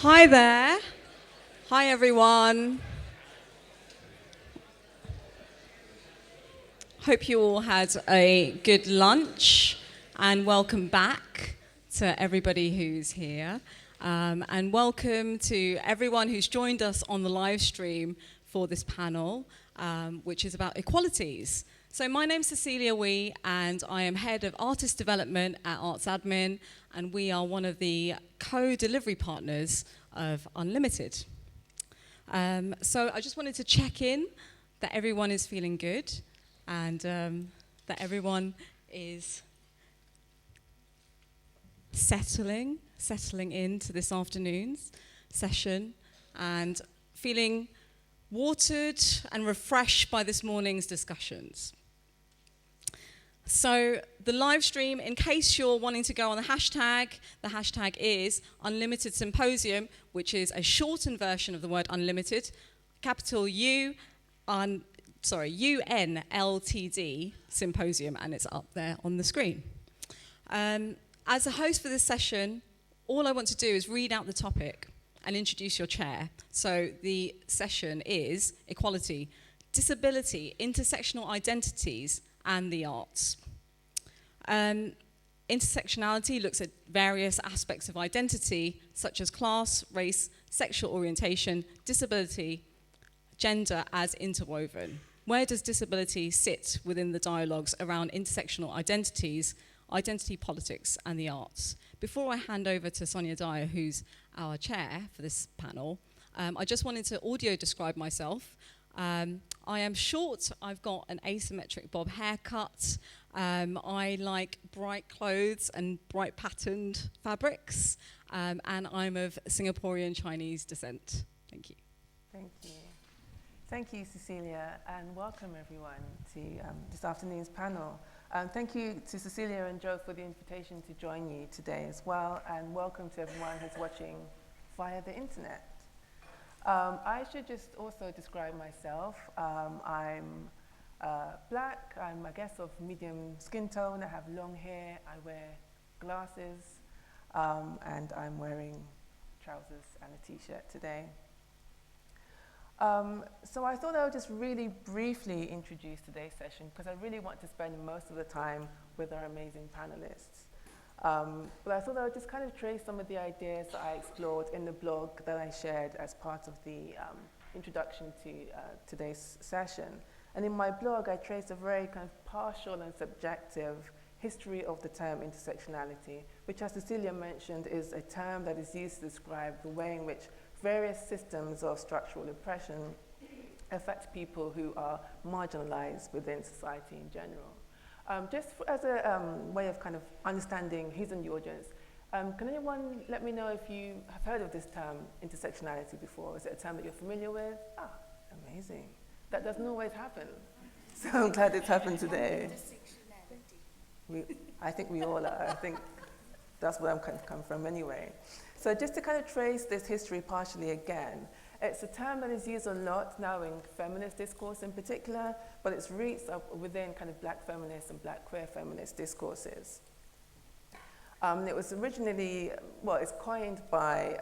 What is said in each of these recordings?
Hi there. Hi, everyone. Hope you all had a good lunch, and welcome back to everybody who's here. And welcome to everyone who's joined us on the live stream for this panel, which is about equalities. So my name's Cecilia Wee, and I am Head of Artist Development at Arts Admin, and we are one of the co-delivery partners of Unlimited. So I just wanted to check in that everyone is feeling good and that everyone is settling into this afternoon's session and feeling watered and refreshed by this morning's discussions. So the live stream, in case you're wanting to go on the hashtag is Unlimited Symposium, which is a shortened version of the word unlimited, capital UNLTD Symposium, and it's up there on the screen. As a host for this session, all I want to do is read out the topic and introduce your chair. So the session is equality, disability, intersectional identities, and the arts. Intersectionality looks at various aspects of identity, such as class, race, sexual orientation, disability, gender as interwoven. Where does disability sit within the dialogues around intersectional identities, identity politics, and the arts? Before I hand over to Sonia Dyer, who's our chair for this panel, I just wanted to audio describe myself. I am short, I've got an asymmetric bob haircut, I like bright clothes and bright patterned fabrics, and I'm of Singaporean Chinese descent. Thank you. Thank you. Thank you, Cecilia, and welcome everyone to this afternoon's panel. Thank you to Cecilia and Joe for the invitation to join you today as well, and welcome to everyone who's watching via the internet. I should just also describe myself. I'm black, I'm I guess of medium skin tone, I have long hair, I wear glasses, and I'm wearing trousers and a t-shirt today. So I thought I would just really briefly introduce today's session because I really want to spend most of the time with our amazing panelists. But I thought I would just kind of trace some of the ideas that I explored in the blog that I shared as part of the introduction to today's session. And in my blog, I traced a very kind of partial and subjective history of the term intersectionality, which, as Cecilia mentioned, is a term that is used to describe the way in which various systems of structural oppression affect people who are marginalized within society in general. Just as a way of kind of understanding who's in the audience, can anyone let me know if you have heard of this term, intersectionality, before? Is it a term that you're familiar with? Ah, amazing. That doesn't always happen. So I'm glad it's happened today. I think we all are. I think that's where I'm kind of come from anyway. So just to kind of trace this history partially again, it's a term that is used a lot now in feminist discourse in particular, but its roots are within kind of black feminist and black queer feminist discourses. It was originally, well, it's coined by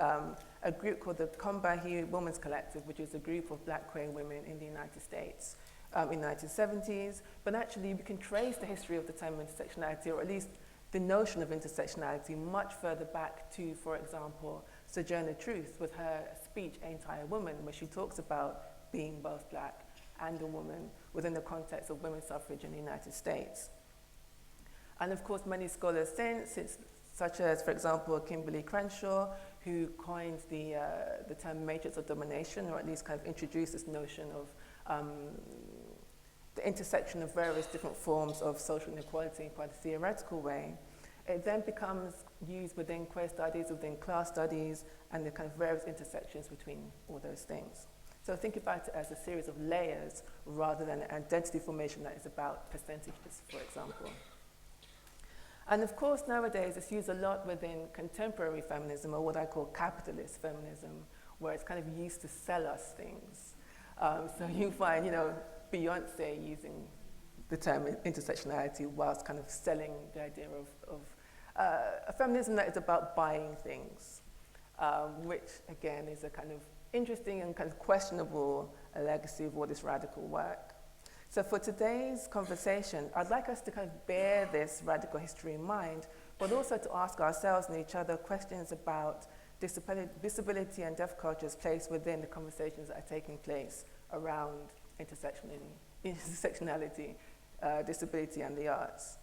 a group called the Combahee Women's Collective, which is a group of black queer women in the United States in the 1970s. But actually, we can trace the history of the term intersectionality, or at least the notion of intersectionality, much further back to, for example, Sojourner Truth with her speech, Ain't I a Woman, where she talks about being both black and a woman within the context of women's suffrage in the United States. And of course, many scholars since, such as, for example, Kimberly Crenshaw, who coined the term matrix of domination, or at least kind of introduced this notion of the intersection of various different forms of social inequality in quite a theoretical way. It then becomes used within queer studies, within class studies, and the kind of various intersections between all those things. So think about it as a series of layers rather than an identity formation that is about percentages, for example. And of course, nowadays, it's used a lot within contemporary feminism, or what I call capitalist feminism, where it's kind of used to sell us things. So you find, Beyonce using the term intersectionality whilst kind of selling the idea of a feminism that is about buying things. which again is a kind of interesting and kind of questionable legacy of all this radical work. So for today's conversation, I'd like us to kind of bear this radical history in mind, but also to ask ourselves and each other questions about disability and deaf culture's place within the conversations that are taking place around intersectionality, disability, and the arts.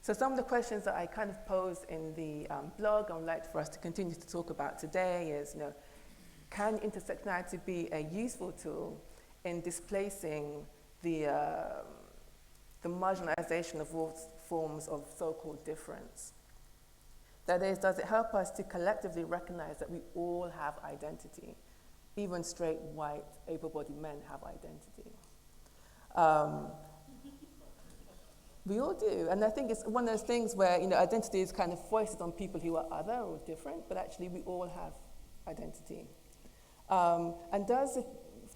So some of the questions that I kind of posed in the blog, I would like for us to continue to talk about today is, can intersectionality be a useful tool in displacing the marginalization of all forms of so-called difference? That is, does it help us to collectively recognize that we all have identity? Even straight, white, able-bodied men have identity. We all do, and I think it's one of those things where identity is kind of foisted on people who are other or different, but actually we all have identity. And does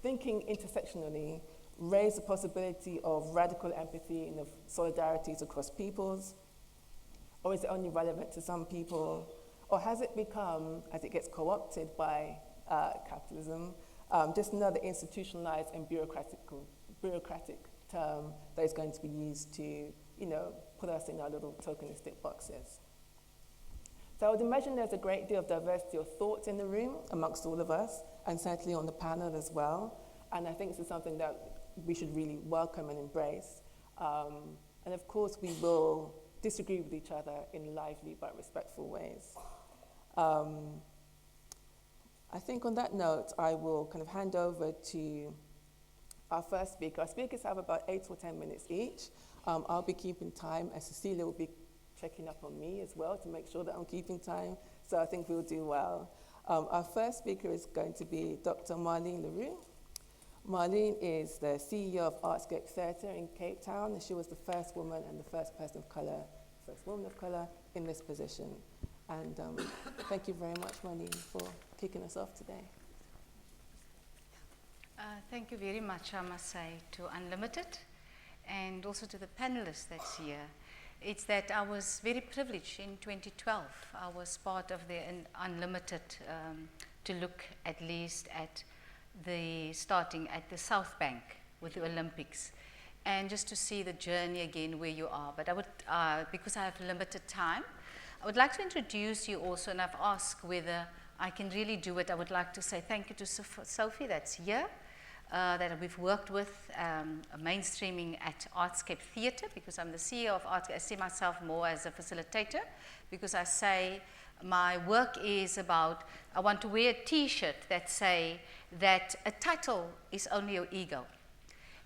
thinking intersectionally raise the possibility of radical empathy and of solidarities across peoples? Or is it only relevant to some people? Or has it become, as it gets co-opted by capitalism, just another institutionalized and bureaucratic term that is going to be used to, put us in our little tokenistic boxes? So I would imagine there's a great deal of diversity of thought in the room amongst all of us, and certainly on the panel as well. And I think this is something that we should really welcome and embrace. And of course, we will disagree with each other in lively but respectful ways. I think on that note, I will kind of hand over to our first speaker. Our speakers have about 8 or 10 minutes each. I'll be keeping time, and Cecilia will be checking up on me as well to make sure that I'm keeping time. So I think we'll do well. Our first speaker is going to be Dr. Marlene Leroux. Marlene is the CEO of Artscape Theatre in Cape Town, and she was the first woman and the first woman of color in this position. And thank you very much, Marlene, for kicking us off today. Thank you very much, I must say, to Unlimited and also to the panelists that's here. It's that I was very privileged in 2012. I was part of the Unlimited to look at least at starting at the South Bank with the Olympics, and just to see the journey again where you are. But I would, because I have limited time, I would like to introduce you also, and I've asked whether I can really do it. I would like to say thank you to Sophie that's here, that we've worked with mainstreaming at Artscape Theatre, because I'm the CEO of Artscape. I see myself more as a facilitator, because I say my work is about, I want to wear a t-shirt that say that a title is only your ego.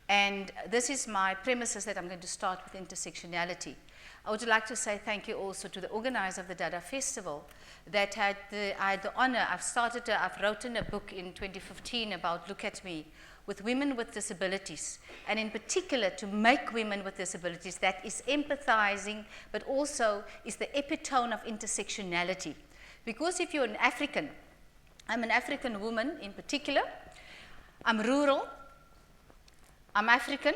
And this is my premises that I'm going to start with intersectionality. I would like to say thank you also to the organizer of the Dada Festival that I had the honor, I've written a book in 2015 about Look at Me, with women with disabilities, and in particular to make women with disabilities that is empathizing, but also is the epitome of intersectionality. Because if you're an African, I'm an African woman in particular, I'm rural, I'm African,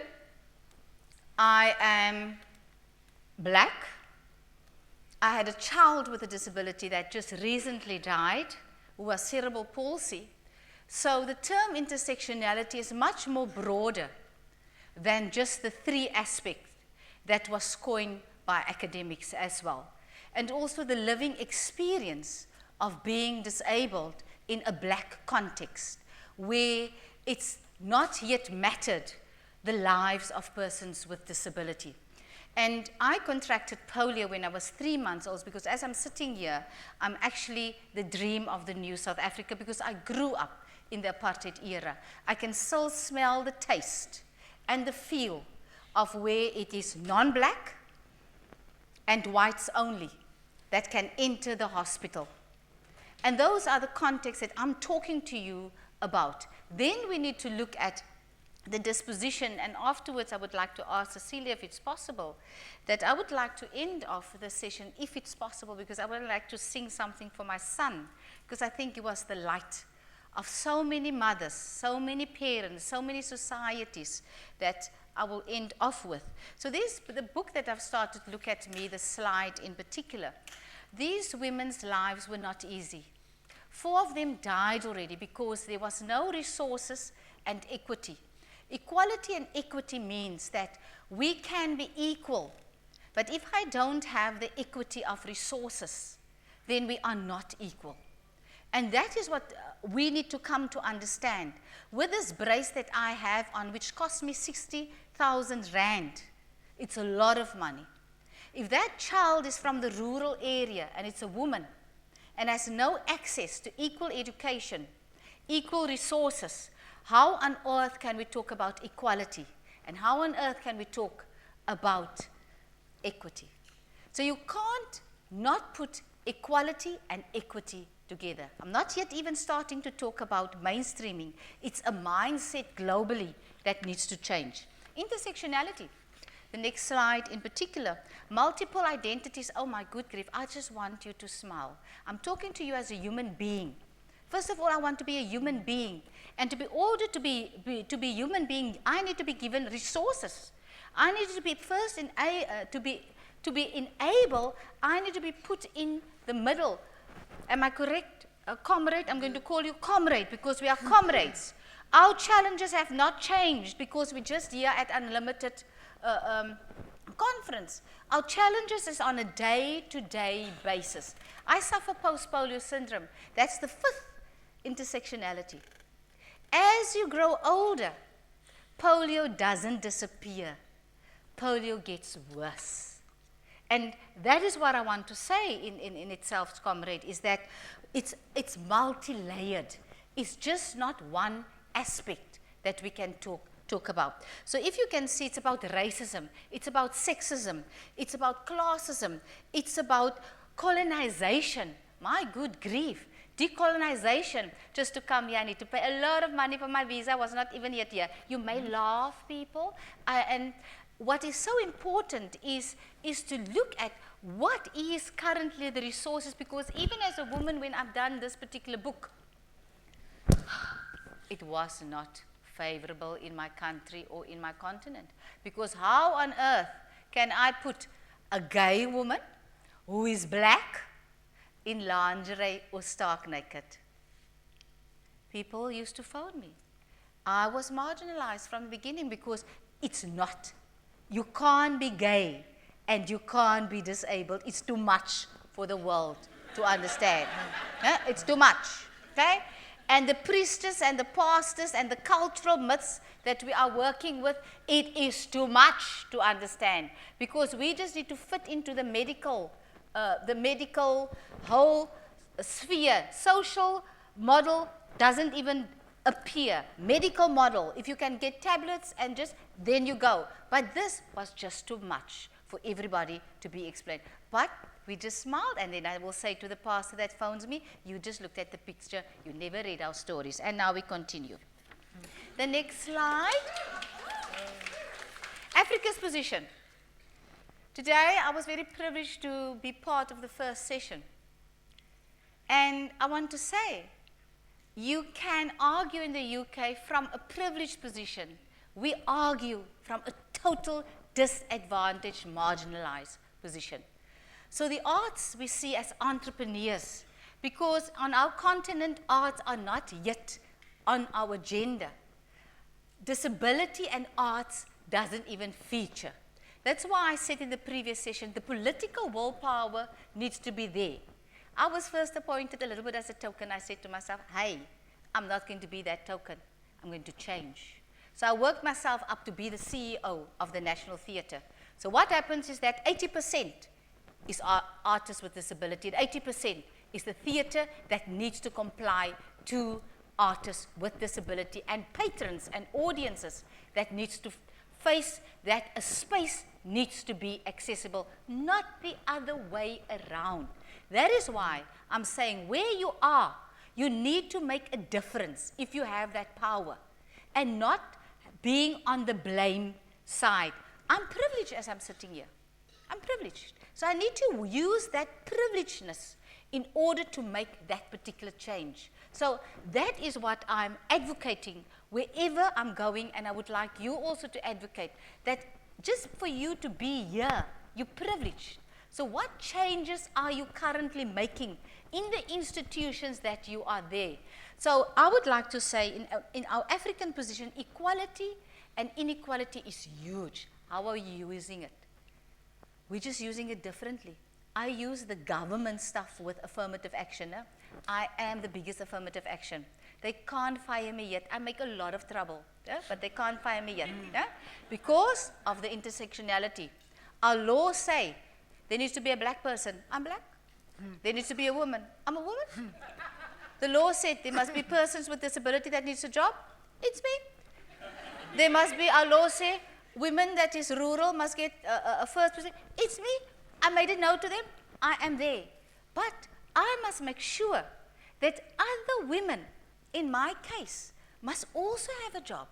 I am black, I had a child with a disability that just recently died, who has cerebral palsy. So the term intersectionality is much more broader than just the 3 aspects that was coined by academics as well. And also the living experience of being disabled in a black context, where it's not yet mattered the lives of persons with disability. And I contracted polio when I was 3 months old, because as I'm sitting here, I'm actually the dream of the new South Africa, because I grew up in the apartheid era. I can still smell the taste and the feel of where it is non-black and whites only that can enter the hospital. And those are the contexts that I'm talking to you about. Then we need to look at the disposition, and afterwards I would like to ask Cecilia if it's possible, that I would like to end off the session, if it's possible, because I would like to sing something for my son, because I think he was the light of so many mothers, so many parents, so many societies that I will end off with. So this, the book that I've started, Look at Me, the slide in particular, these women's lives were not easy. 4 of them died already because there was no resources and equity. Equality and equity means that we can be equal, but if I don't have the equity of resources, then we are not equal. And that is what we need to come to understand. With this brace that I have on, which cost me 60,000 rand, it's a lot of money. If that child is from the rural area and it's a woman and has no access to equal education, equal resources, how on earth can we talk about equality? And how on earth can we talk about equity? So you can't not put equality and equity together. I'm not yet even starting to talk about mainstreaming. It's a mindset globally that needs to change. Intersectionality. The next slide in particular, multiple identities. Oh my good grief, I just want you to smile. I'm talking to you as a human being. First of all, I want to be a human being. And to be ordered to be human being, I need to be given resources. I need to be first to be enabled, I need to be put in the middle. Am I correct? Comrade, I'm going to call you comrade because we are comrades. Our challenges have not changed because we're just here at Unlimited conference. Our challenges is on a day-to-day basis. I suffer post-polio syndrome. That's the 5th intersectionality. As you grow older, polio doesn't disappear. Polio gets worse. And that is what I want to say in itself, comrade, is that it's multi-layered. It's just not one aspect that we can talk about. So if you can see, it's about racism, it's about sexism, it's about classism, it's about colonization. My good grief. Decolonization. Just to come here, I need to pay a lot of money for my visa. I was not even yet here. You may laugh, people. And what is so important is to look at what is currently the resources, because even as a woman, when I've done this particular book, it was not favorable in my country or in my continent. Because how on earth can I put a gay woman who is black in lingerie or stark naked? People used to phone me. I was marginalized from the beginning because it's not. You can't be gay and you can't be disabled. It's too much for the world to understand. It's too much, okay? And the priestess and the pastors and the cultural myths that we are working with, it is too much to understand, because we just need to fit into the medical whole sphere. Social model doesn't even appear. Medical model, if you can get tablets and just, then you go. But this was just too much for everybody to be explained. But we just smiled, and then I will say to the pastor that phones me, you just looked at the picture, you never read our stories. And now we continue. The next slide. Africa's position. Today, I was very privileged to be part of the first session. And I want to say, you can argue in the UK from a privileged position. We argue from a total disadvantaged, marginalized position. So the arts we see as entrepreneurs, because on our continent, arts are not yet on our agenda. Disability and arts doesn't even feature. That's why I said in the previous session, the political willpower needs to be there. I was first appointed a little bit as a token. I said to myself, hey, I'm not going to be that token. I'm going to change. So I worked myself up to be the CEO of the National Theatre. So what happens is that 80% is artists with disability, and 80% is the theatre that needs to comply to artists with disability, and patrons and audiences that needs to face that a space needs to be accessible, not the other way around. That is why I'm saying where you are, you need to make a difference if you have that power, and not being on the blame side. I'm privileged as I'm sitting here. I'm privileged. So I need to use that privilegedness in order to make that particular change. So that is what I'm advocating wherever I'm going, and I would like you also to advocate that just for you to be here, you're privileged. So what changes are you currently making in the institutions that you are there? So I would like to say in our African position, equality and inequality is huge. How are you using it? We're just using it differently. I use the government stuff with affirmative action. I am the biggest affirmative action. They can't fire me yet. I make a lot of trouble, but they can't fire me yet. Because of the intersectionality. Our laws say there needs to be a black person. I'm black. There needs to be a woman. I'm a woman. The law said there must be persons with disability that needs a job. It's me. There must be, our law say, women that is rural must get a first position. It's me. I made it known to them. I am there. But I must make sure that other women, in my case, must also have a job,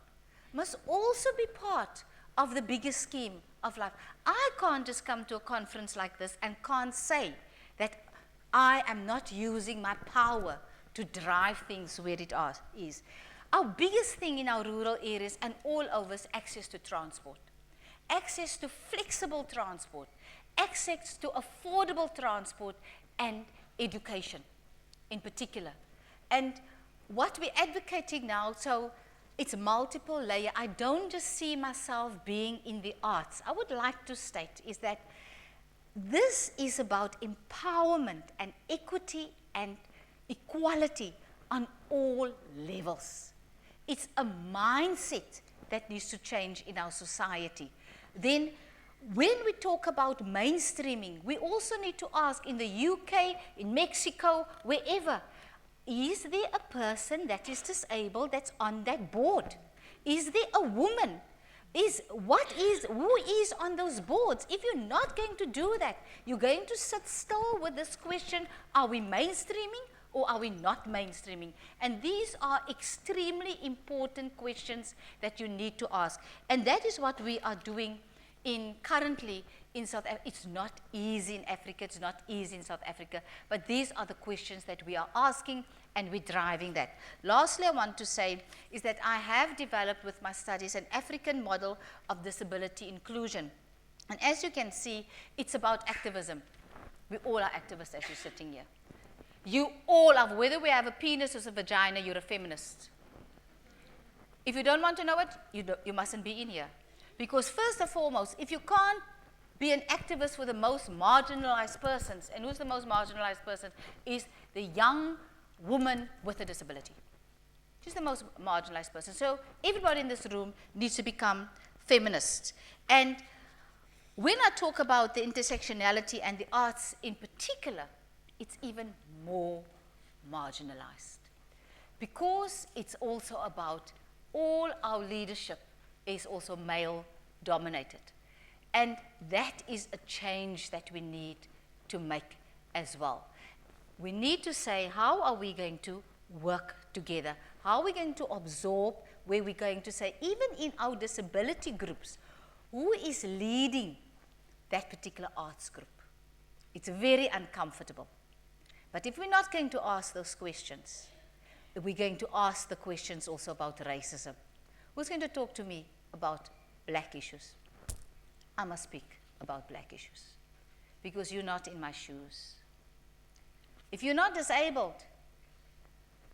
must also be part of the bigger scheme of life. I can't just come to a conference like this and can't say that I am not using my power to drive things where it is. Our biggest thing in our rural areas and all over is access to transport, access to flexible transport, access to affordable transport, and education in particular. And what we're advocating now, so it's multiple layer. I don't just see myself being in the arts. I would like to state is that this is about empowerment and equity and equality on all levels. It's a mindset that needs to change in our society. Then when we talk about mainstreaming, we also need to ask in the UK, in Mexico, wherever, is there a person that is disabled that's on that board? Is there a woman? Who is on those boards? If you're not going to do that, you're going to sit still with this question, are we mainstreaming or are we not mainstreaming? And these are extremely important questions that you need to ask. And that is what we are doing currently in South Africa. It's not easy in Africa, it's not easy in South Africa, but these are the questions that we are asking and we're driving that. Lastly, I want to say is that I have developed with my studies an African model of disability inclusion. And as you can see, it's about activism. We all are activists as you're sitting here. You all are, whether we have a penis or a vagina, you're a feminist. If you don't want to know it, you mustn't be in here. Because first and foremost, if you can't be an activist for the most marginalized persons, and who's the most marginalized person, is the young woman with a disability. She's the most marginalized person. So everybody in this room needs to become feminist. And when I talk about the intersectionality and the arts in particular, it's even more marginalized. Because it's also about all our leadership is also male dominated. And that is a change that we need to make as well. We need to say, how are we going to work together? How are we going to absorb, where we're going to say, even in our disability groups, who is leading that particular arts group? It's very uncomfortable. But if we're not going to ask those questions, we're going to ask the questions also about racism. Who's going to talk to me about black issues? I must speak about black issues because you're not in my shoes. If you're not disabled,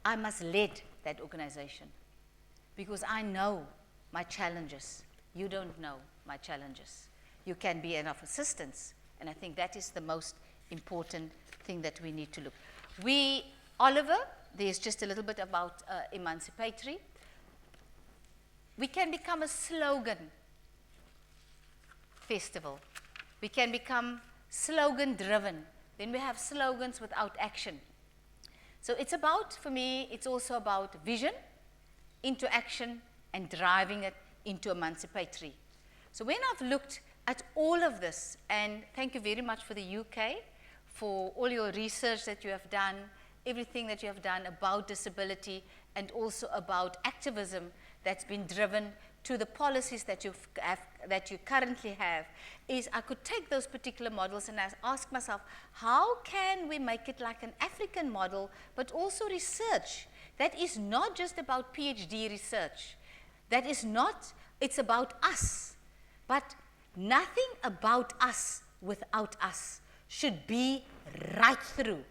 I must lead that organization because I know my challenges. You don't know my challenges. You can be enough assistance, and I think that is the most important thing that we need to look. Oliver, there's just a little bit about emancipatory. We can become a slogan festival. We can become slogan driven. Then we have slogans without action. So it's about, for me, it's also about vision into action and driving it into emancipatory. So when I've looked at all of this, and thank you very much for the UK, for all your research that you have done, everything that you have done about disability and also about activism that's been driven to the policies that you currently have, is I could take those particular models and ask myself, how can we make it like an African model, but also research that is not just about PhD research, that is not, it's about us, but nothing about us without us. should be right through.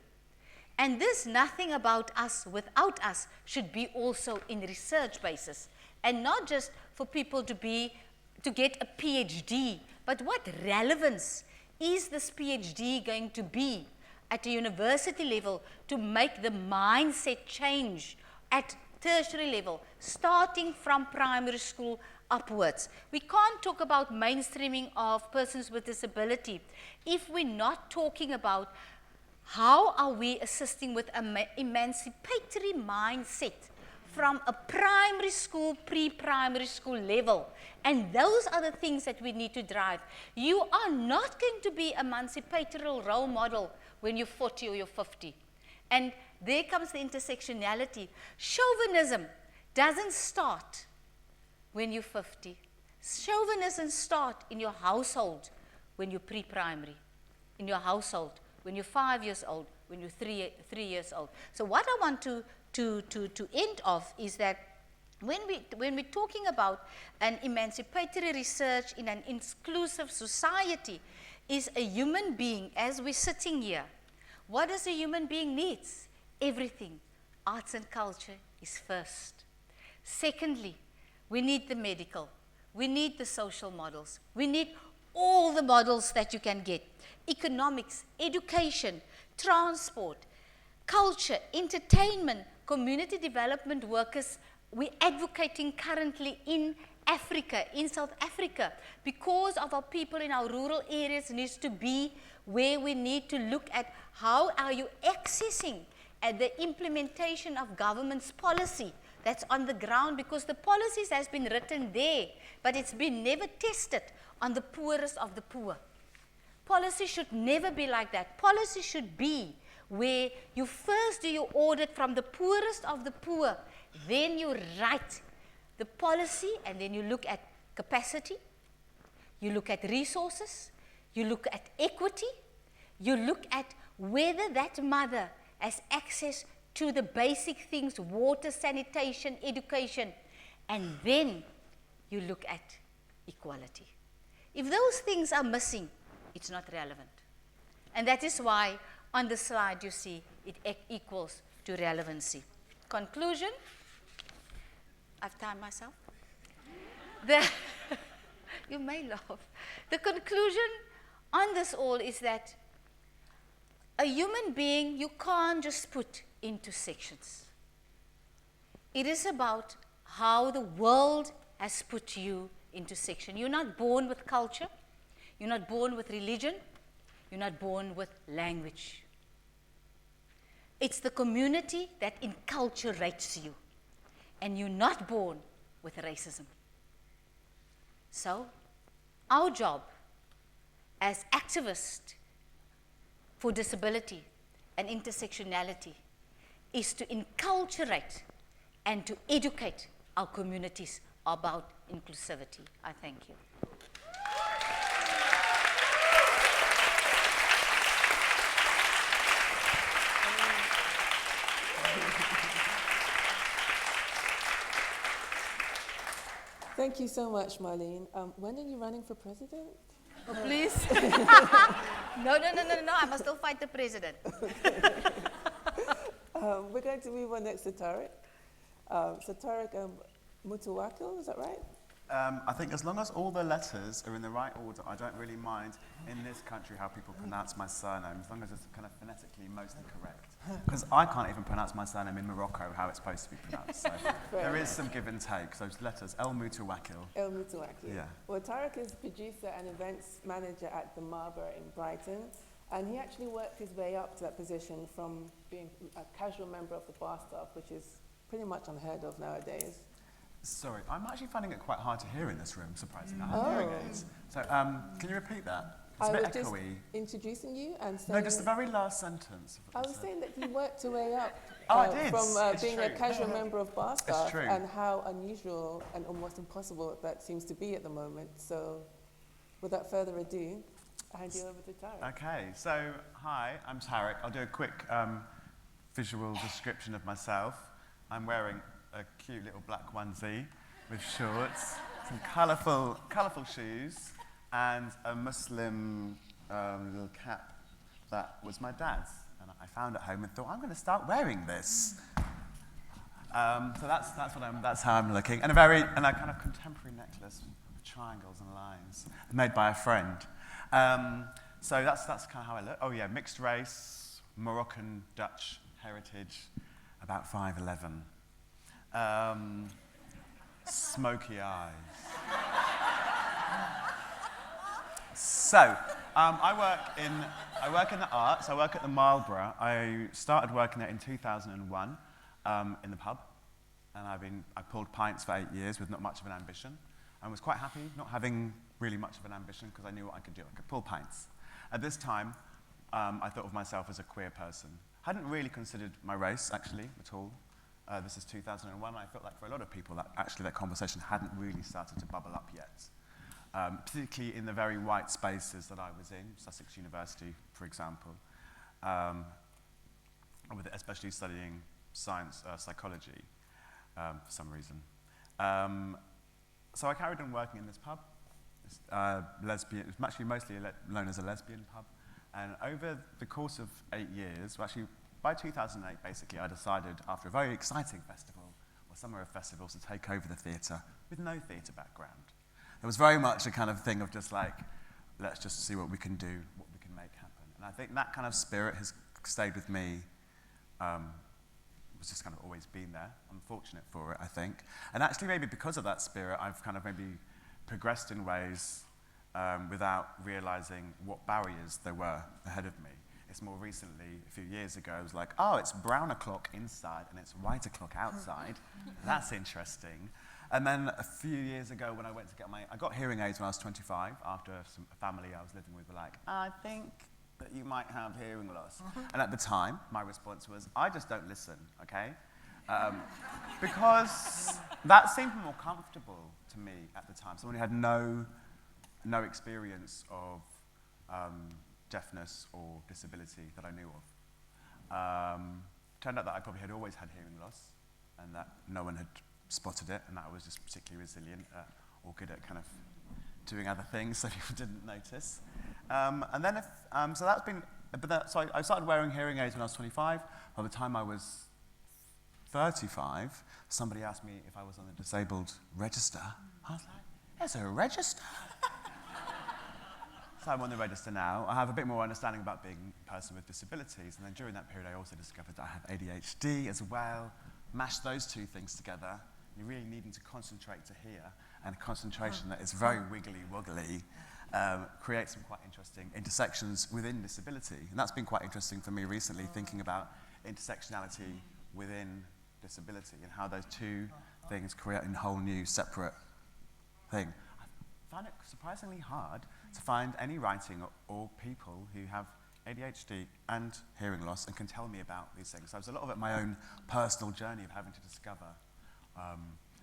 And this nothing about us without us should be also in research basis, and not just for people to get a PhD, but what relevance is this PhD going to be at a university level to make the mindset change at tertiary level, starting from primary school upwards. We can't talk about mainstreaming of persons with disability if we're not talking about how are we assisting with an emancipatory mindset from a primary school, pre-primary school level. And those are the things that we need to drive. You are not going to be an emancipatory role model when you're 40 or you're 50. And there comes the intersectionality. Chauvinism doesn't start when you're 50. Chauvinism starts in your household when you're pre-primary, in your household when you're 5 years old, when you're 3 years old. So what I want to end off is that when we're talking about an emancipatory research in an inclusive society, is a human being, as we're sitting here, what does a human being need? Everything. Arts and culture is first. Secondly, we need the medical. We need the social models. We need all the models that you can get. Economics, education, transport, culture, entertainment, community development workers. We're advocating currently in Africa, in South Africa, because of our people in our rural areas needs to be where we need to look at how are you accessing at the implementation of government's policy that's on the ground, because the policies has been written there, but it's been never tested on the poorest of the poor. Policy should never be like that. Policy should be where you first do your audit from the poorest of the poor, then you write the policy, and then you look at capacity, you look at resources, you look at equity, you look at whether that mother has access to the basic things, water, sanitation, education, and then you look at equality. If those things are missing, it's not relevant. And that is why on the slide you see it equals to relevancy. Conclusion, I've timed myself. You may laugh. The conclusion on this all is that a human being you can't just put into sections. It is about how the world has put you into section. You're not born with culture. You're not born with religion. You're not born with language. It's the community that enculturates you. And you're not born with racism. So, our job as activists for disability and intersectionality is to enculturate and to educate our communities about inclusivity. I thank you. Thank you so much, Marlene. When are you running for president? Oh, please. No, I must still fight the president. We're going to move on next to Tariq. So Tariq Mutuwakil, is that right? I think as long as all the letters are in the right order, I don't really mind in this country how people pronounce my surname, as long as it's kind of phonetically mostly correct. Because I can't even pronounce my surname in Morocco how it's supposed to be pronounced. So there is some give and take. Those letters, El Mutuwakil. El Mutuwakil. Yeah. Well, Tariq is producer and events manager at the Marlborough in Brighton. And he actually worked his way up to that position from being a casual member of the bar staff, which is pretty much unheard of nowadays. Sorry, I'm actually finding it quite hard to hear in this room, surprisingly. I have hearing aids. So can you repeat that? It's a bit echoey. I was just introducing you and saying... No, just the very last sentence. I was saying that you worked your way up from being a casual member of bar staff and how unusual and almost impossible that seems to be at the moment. So without further ado, I hand you over to Tariq. Okay, so hi, I'm Tariq. I'll do a quick visual description of myself. I'm wearing a cute little black onesie with shorts, some colourful shoes, and a Muslim little cap that was my dad's. And I found it at home and thought, I'm going to start wearing this. So that's how I'm looking. And a kind of contemporary necklace with triangles and lines made by a friend. So that's kind of how I look. Oh yeah, mixed race, Moroccan, Dutch heritage, about 5'11". Smoky eyes. So, I work in the arts. I work at the Marlborough. I started working there in 2001 in the pub, and I pulled pints for 8 years with not much of an ambition, and was quite happy not having really much of an ambition because I knew what I could do. I could pull pints. At this time, I thought of myself as a queer person. Hadn't really considered my race actually at all. This is 2001. And I felt like for a lot of people that conversation hadn't really started to bubble up yet. Particularly in the very white spaces that I was in, Sussex University, for example, especially studying psychology for some reason. So I carried on working in this pub. Lesbian, it was actually mostly known as a lesbian pub. And over the course of 8 years, well, actually by 2008, basically, I decided after a very exciting festival, or summer of festivals, to take over the theatre with no theatre background. It was very much a kind of thing of just like, let's just see what we can do, what we can make happen. And I think that kind of spirit has stayed with me, was just kind of always been there. I'm fortunate for it, I think. And actually maybe because of that spirit, I've kind of maybe progressed in ways without realizing what barriers there were ahead of me. It's more recently, a few years ago, I was like, oh, it's brown o'clock inside and it's white o'clock outside. That's interesting. And then a few years ago when I went to get I got hearing aids when I was 25, after a family I was living with were like, I think that you might have hearing loss. And at the time, my response was, I just don't listen, okay? Because that seemed more comfortable to me at the time. Someone who had no experience of deafness or disability that I knew of. Turned out that I probably had always had hearing loss and that no one had spotted it, and that I was just particularly resilient or good at kind of doing other things so people didn't notice. And then, so that's been, so I started wearing hearing aids when I was 25. By the time I was 35, somebody asked me if I was on the disabled register. I was like, there's a register? So I'm on the register now. I have a bit more understanding about being a person with disabilities, and then during that period I also discovered that I have ADHD as well. Mash those two things together, you're really needing to concentrate to hear, and a concentration that is very wiggly-woggly creates some quite interesting intersections within disability. And that's been quite interesting for me recently, thinking about intersectionality within disability and how those two things create a whole new separate thing. I found it surprisingly hard to find any writing or people who have ADHD and hearing loss and can tell me about these things. So it was a lot of it my own personal journey of having to discover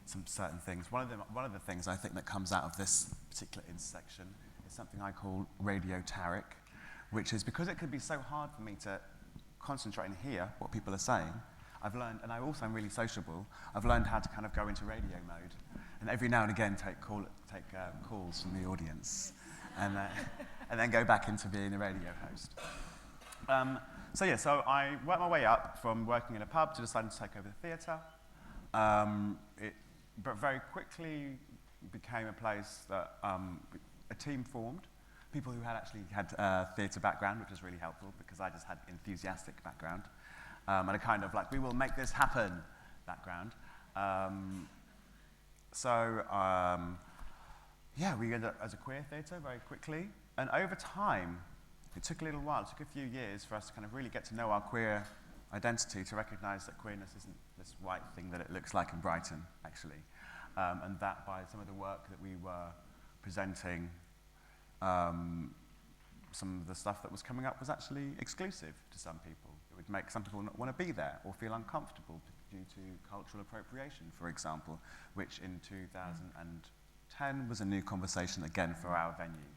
some certain things. One of the things I think that comes out of this particular intersection is something I call radiotaric, which is because it can be so hard for me to concentrate and hear what people are saying, I've learned, and I also am really sociable, I've learned how to kind of go into radio mode and every now and again take calls from the audience and then go back into being a radio host. So I worked my way up from working in a pub to deciding to take over the theatre. But very quickly became a place that a team formed, people who had actually had a theatre background, which was really helpful because I just had enthusiastic background, and a kind of like, we will make this happen background. We ended up as a queer theatre very quickly, and over time, it took a little while, it took a few years for us to kind of really get to know our queer identity, to recognise that queerness isn't this white thing that it looks like in Brighton, actually. And that by some of the work that we were presenting, some of the stuff that was coming up was actually exclusive to some people. It would make some people not want to be there or feel uncomfortable due to cultural appropriation, for example, which in 2010 was a new conversation again for our venue.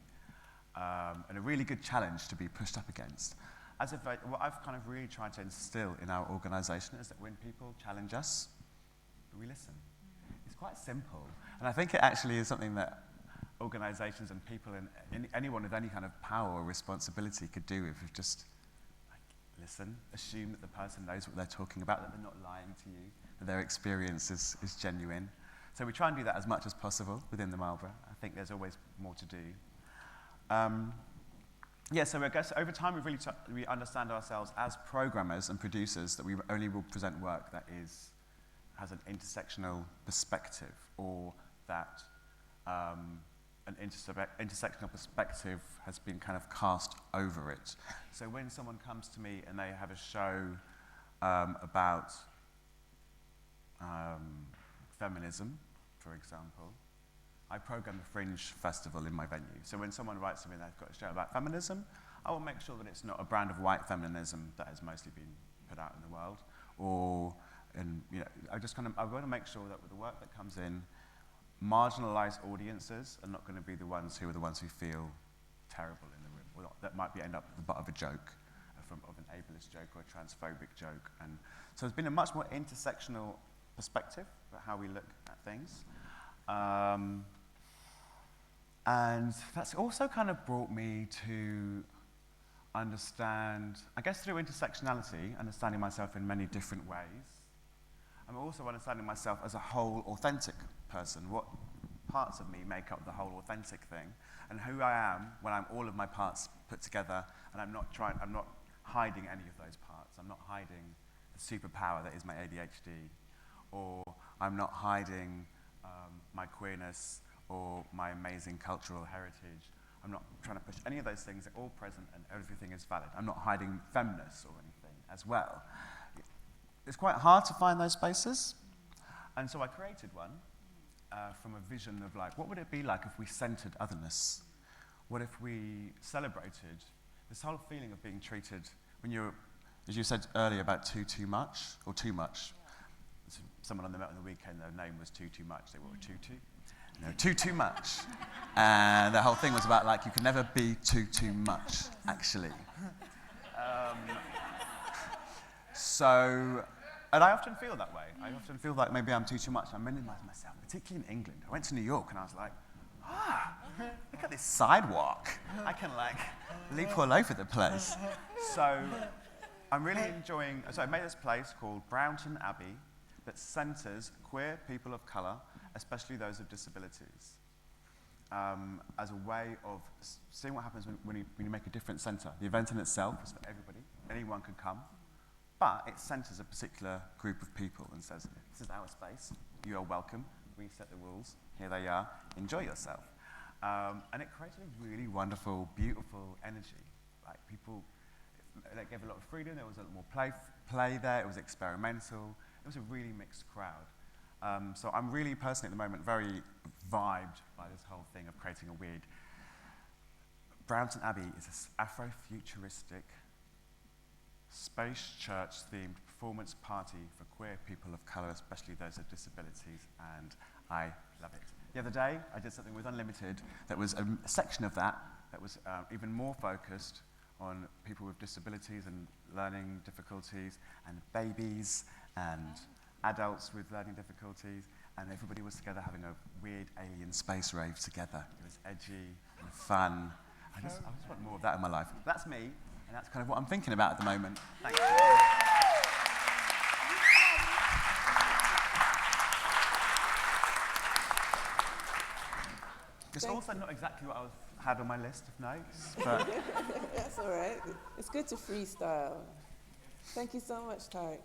And a really good challenge to be pushed up against. What I've kind of really tried to instill in our organisation is that when people challenge us, we listen. It's quite simple. And I think it actually is something that organisations and people and anyone with any kind of power or responsibility could do if we just listen, assume that the person knows what they're talking about, that they're not lying to you, that their experience is genuine. So we try and do that as much as possible within the Marlborough. I think there's always more to do. So I guess over time we understand ourselves as programmers and producers, that we only will present work that has an intersectional perspective, or that an intersectional perspective has been kind of cast over it. So when someone comes to me and they have a show about feminism, for example, I program the Fringe Festival in my venue. So when someone writes to me and they've got a show about feminism, I will make sure that it's not a brand of white feminism that has mostly been put out in the world, I want to make sure that with the work that comes in, marginalized audiences are not going to be the ones who feel terrible in the room, or that might end up at the butt of a joke, of an ableist joke or a transphobic joke. And so there's been a much more intersectional perspective about how we look at things. And that's also kind of brought me to understand, I guess through intersectionality, understanding myself in many different ways. I'm also understanding myself as a whole authentic person. What parts of me make up the whole authentic thing, and who I am when I'm all of my parts put together, and I'm not hiding any of those parts. I'm not hiding the superpower that is my ADHD, or I'm not hiding my queerness or my amazing cultural heritage. I'm not trying to push any of those things. They're all present and everything is valid. I'm not hiding feminist or anything as well. It's quite hard to find those spaces. And so I created one from a vision of like, what would it be like if we centered otherness? What if we celebrated this whole feeling of being treated when you're, as you said earlier about too much, or too much. Someone on the met on the weekend, their name was too much. They were too. No, too much. And the whole thing was about like, you can never be too much, actually. And I often feel that way. I often feel like maybe I'm too much. I'm minimizing myself, particularly in England. I went to New York and I was like, look at this sidewalk. I can like leap all over the place. So I'm really enjoying, so I made this place called Brownton Abbey that centers queer people of color, especially those with disabilities, as a way of seeing what happens when you make a different center. The event in itself is for everybody. Anyone can come. But it centers a particular group of people and says, this is our space. You are welcome. We set the rules. Here they are. Enjoy yourself. And it created a really wonderful, beautiful energy. Like people, it gave a lot of freedom. There was a lot more play there. It was experimental. It was a really mixed crowd. So I'm really personally at the moment very vibed by this whole thing of creating a weird. Brownton Abbey is an Afrofuturistic, space church-themed performance party for queer people of colour, especially those with disabilities, and I love it. The other day, I did something with Unlimited that was a section of that was even more focused on people with disabilities and learning difficulties, and babies, and adults with learning difficulties, and everybody was together having a weird alien space rave together. It was edgy and fun. I just want more of that in my life. That's me, and that's kind of what I'm thinking about at the moment. Thank you. It's also not exactly what I had on my list of notes, but... That's all right. It's good to freestyle. Thank you so much, Tarek.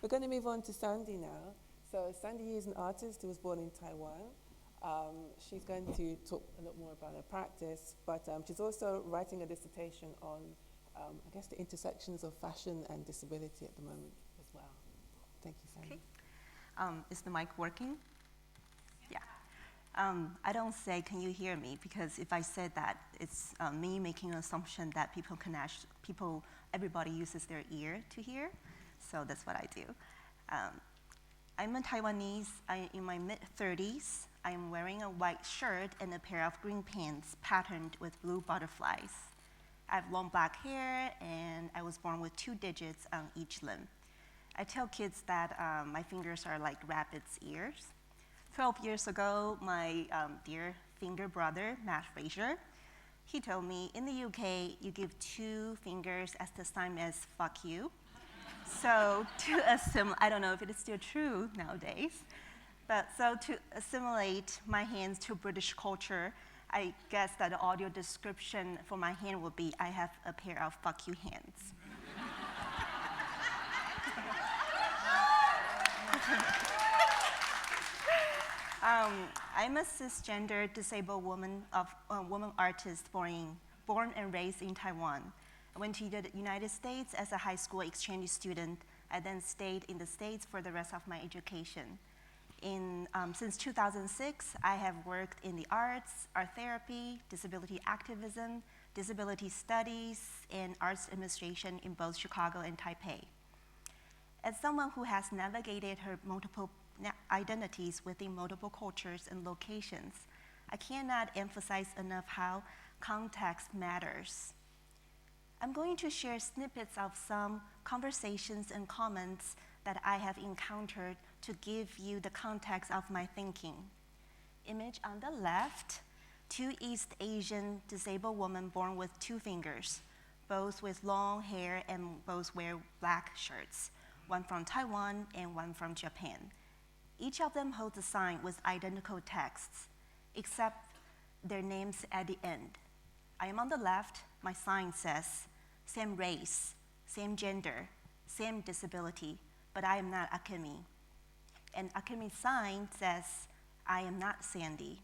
We're going to move on to Sandy now. So Sandy is an artist who was born in Taiwan. She's going to talk a lot more about her practice, but she's also writing a dissertation on, I guess, the intersections of fashion and disability at the moment as well. Thank you, Sandy. Okay. Is the mic working? Yeah. I don't say, can you hear me? Because if I said that, it's me making an assumption that everybody uses their ear to hear. So that's what I do. I'm a Taiwanese. I'm in my mid-30s. I'm wearing a white shirt and a pair of green pants patterned with blue butterflies. I have long black hair, and I was born with 2 digits on each limb. I tell kids that my fingers are like rabbit's ears. 12 years ago, my dear finger brother, Matt Frazier, He told me, in the UK, you give 2 fingers as the sign as fuck you. So to assimilate, I don't know if it is still true nowadays, but so to assimilate my hands to British culture, I guess that the audio description for my hand would be, I have a pair of fuck you hands. I'm a cisgender disabled woman artist born and raised in Taiwan. I went to the United States as a high school exchange student. I then stayed in the States for the rest of my education. Since 2006, I have worked in the arts, art therapy, disability activism, disability studies, and arts administration in both Chicago and Taipei. As someone who has navigated her multiple identities within multiple cultures and locations, I cannot emphasize enough how context matters. I'm going to share snippets of some conversations and comments that I have encountered to give you the context of my thinking. Image on the left, 2 East Asian disabled women born with 2 fingers, both with long hair and both wear black shirts, one from Taiwan and one from Japan. Each of them holds a sign with identical texts, except their names at the end. I am on the left. My sign says, same race, same gender, same disability, but I am not Akemi. And Akemi's sign says, I am not Sandy.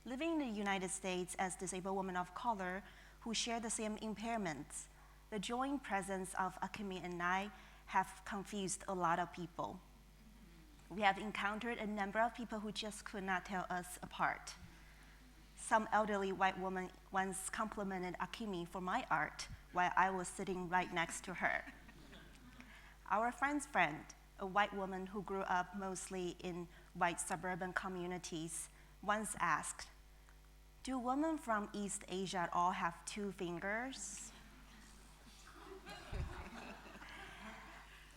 Living in the United States as disabled women of color who share the same impairments, the joint presence of Akemi and I have confused a lot of people. We have encountered a number of people who just could not tell us apart. Some elderly white woman once complimented Akemi for my art while I was sitting right next to her. Our friend's friend, a white woman who grew up mostly in white suburban communities, once asked, do women from East Asia all have 2 fingers?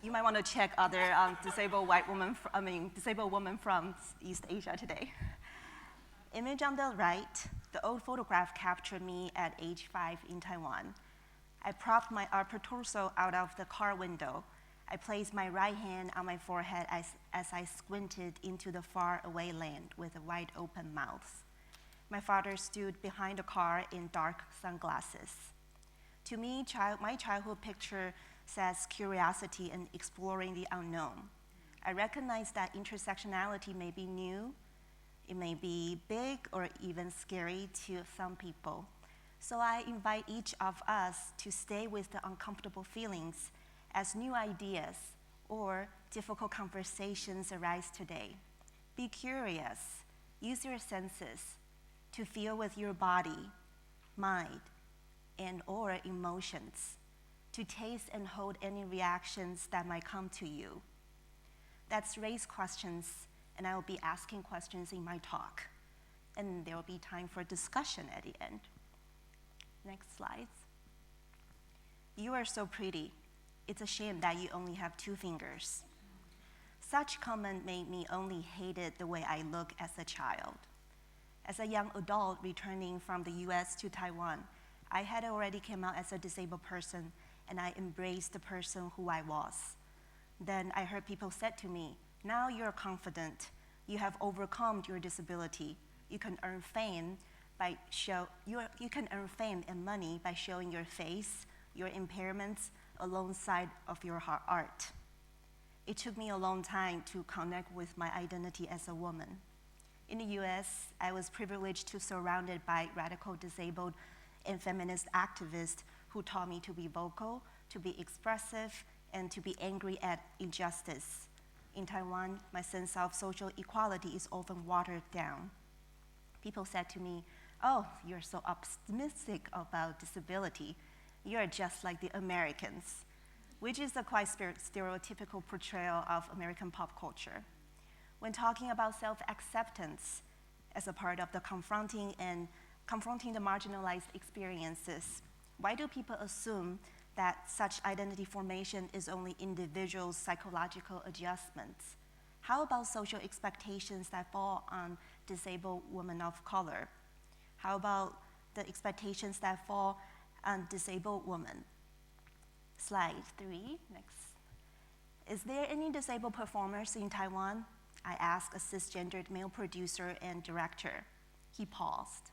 You might want to check other disabled women from East Asia today. Image on the right, the old photograph captured me at age 5 in Taiwan. I propped my upper torso out of the car window. I placed my right hand on my forehead as I squinted into the far away land with a wide open mouth. My father stood behind the car in dark sunglasses. To me, my childhood picture says curiosity and exploring the unknown. I recognize that intersectionality may be new, it may be big or even scary to some people. So I invite each of us to stay with the uncomfortable feelings as new ideas or difficult conversations arise today. Be curious, use your senses to feel with your body, mind, and or emotions, to taste and hold any reactions that might come to you. Let's raise questions, and I will be asking questions in my talk. And there will be time for discussion at the end. Next slides. You are so pretty. It's a shame that you only have 2 fingers. Such comment made me only hated the way I look as a child. As a young adult returning from the US to Taiwan, I had already come out as a disabled person, and I embraced the person who I was. Then I heard people said to me, now you're confident, you have overcome your disability, you can earn fame and money by showing your face, your impairments, alongside of your art. It took me a long time to connect with my identity as a woman. In the US, I was privileged to be surrounded by radical disabled and feminist activists who taught me to be vocal, to be expressive, and to be angry at injustice. In Taiwan, my sense of social equality is often watered down. People said to me, oh, you're so optimistic about disability. You're just like the Americans, which is a quite stereotypical portrayal of American pop culture. When talking about self-acceptance as a part of the confronting the marginalized experiences, why do people assume that such identity formation is only individuals' psychological adjustments? How about social expectations that fall on disabled women of color? How about the expectations that fall on disabled women. Slide 3, next. Is there any disabled performers in Taiwan? I asked a cisgendered male producer and director. He paused.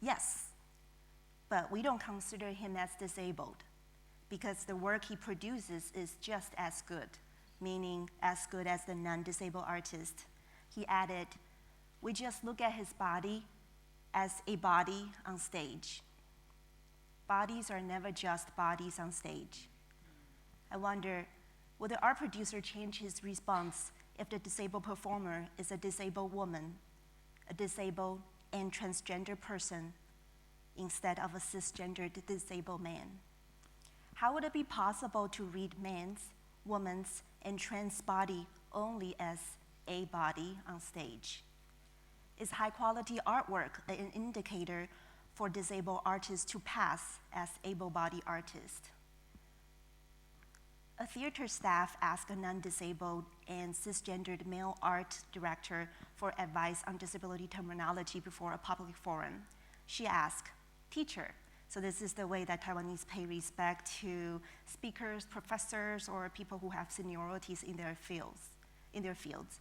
Yes, but we don't consider him as disabled because the work he produces is just as good, meaning as good as the non-disabled artist. He added, we just look at his body as a body on stage. Bodies are never just bodies on stage. I wonder, will the art producer change his response if the disabled performer is a disabled woman, a disabled and transgender person, instead of a cisgendered disabled man? How would it be possible to read man's, woman's, and trans body only as a body on stage? Is high-quality artwork an indicator for disabled artists to pass as able-bodied artists? A theater staff asked a non-disabled and cisgendered male art director for advice on disability terminology before a public forum. She asked, teacher, so this is the way that Taiwanese pay respect to speakers, professors, or people who have seniorities in their fields.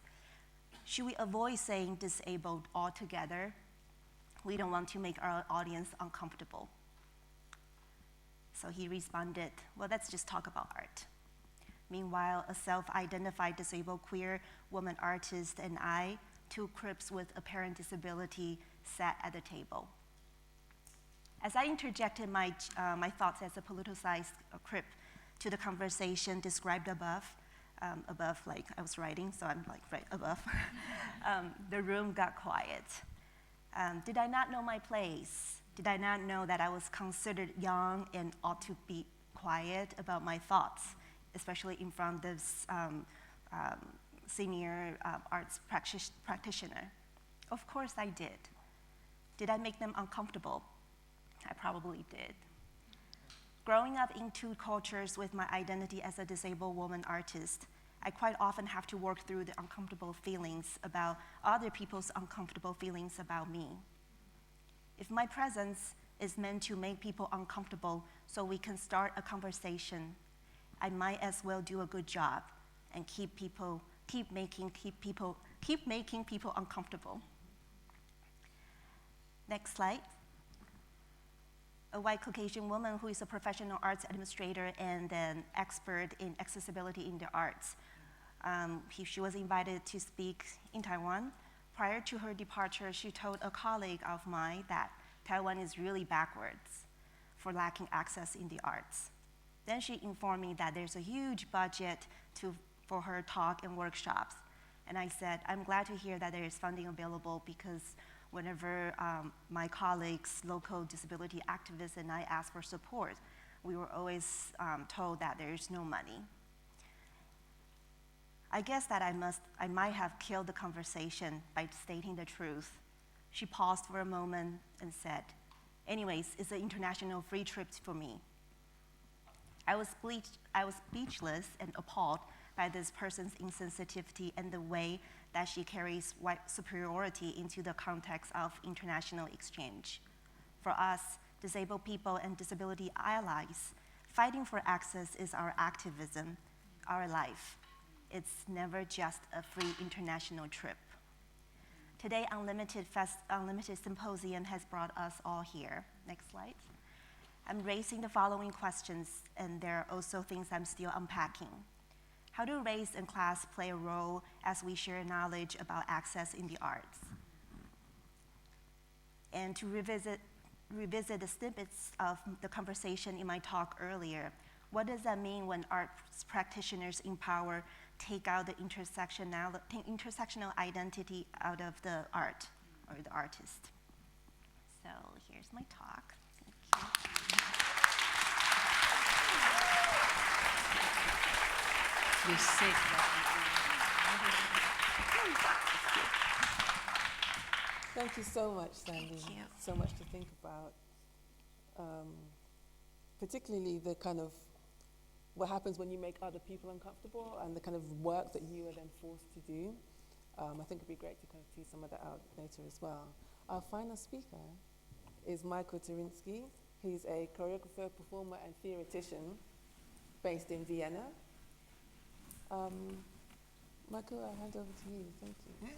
Should we avoid saying disabled altogether? We don't want to make our audience uncomfortable. So he responded, well, let's just talk about art. Meanwhile, a self-identified disabled queer woman artist and I, two crips with apparent disability, sat at the table. As I interjected my thoughts as a politicized crip to the conversation described above, like I was writing, so I'm like right above, the room got quiet. Did I not know my place? Did I not know that I was considered young and ought to be quiet about my thoughts, especially in front of this senior arts practitioner? Of course I did. Did I make them uncomfortable? I probably did. Growing up in two cultures with my identity as a disabled woman artist, I quite often have to work through the uncomfortable feelings about other people's uncomfortable feelings about me. If my presence is meant to make people uncomfortable so we can start a conversation, I might as well do a good job and keep making people uncomfortable. Next slide. A white Caucasian woman who is a professional arts administrator and an expert in accessibility in the arts. She was invited to speak in Taiwan. Prior to her departure, she told a colleague of mine that Taiwan is really backwards for lacking access in the arts. Then she informed me that there's a huge budget for her talk and workshops. And I said, I'm glad to hear that there is funding available because whenever my colleagues, local disability activists, and I asked for support, we were always told that there is no money. I guess that I might have killed the conversation by stating the truth. She paused for a moment and said, anyways, it's an international free trip for me. I was speechless and appalled by this person's insensitivity and the way that she carries white superiority into the context of international exchange. For us, disabled people and disability allies, fighting for access is our activism, our life. It's never just a free international trip. Today, Unlimited Symposium has brought us all here. Next slide. I'm raising the following questions, and there are also things I'm still unpacking. How do race and class play a role as we share knowledge about access in the arts? And to revisit the snippets of the conversation in my talk earlier, what does that mean when arts practitioners in power take out the intersectional identity out of the art or the artist? So here's my talk. Thank you. You sit. Thank you so much, Sandy. Thank you. So much to think about. Particularly the kind of what happens when you make other people uncomfortable and the kind of work that you are then forced to do. I think it'd be great to kind of tease some of that out later as well. Our final speaker is Michael Rinsky. He's a choreographer, performer, and theoretician based in Vienna. Michael, I'll hand over to you. Thank you.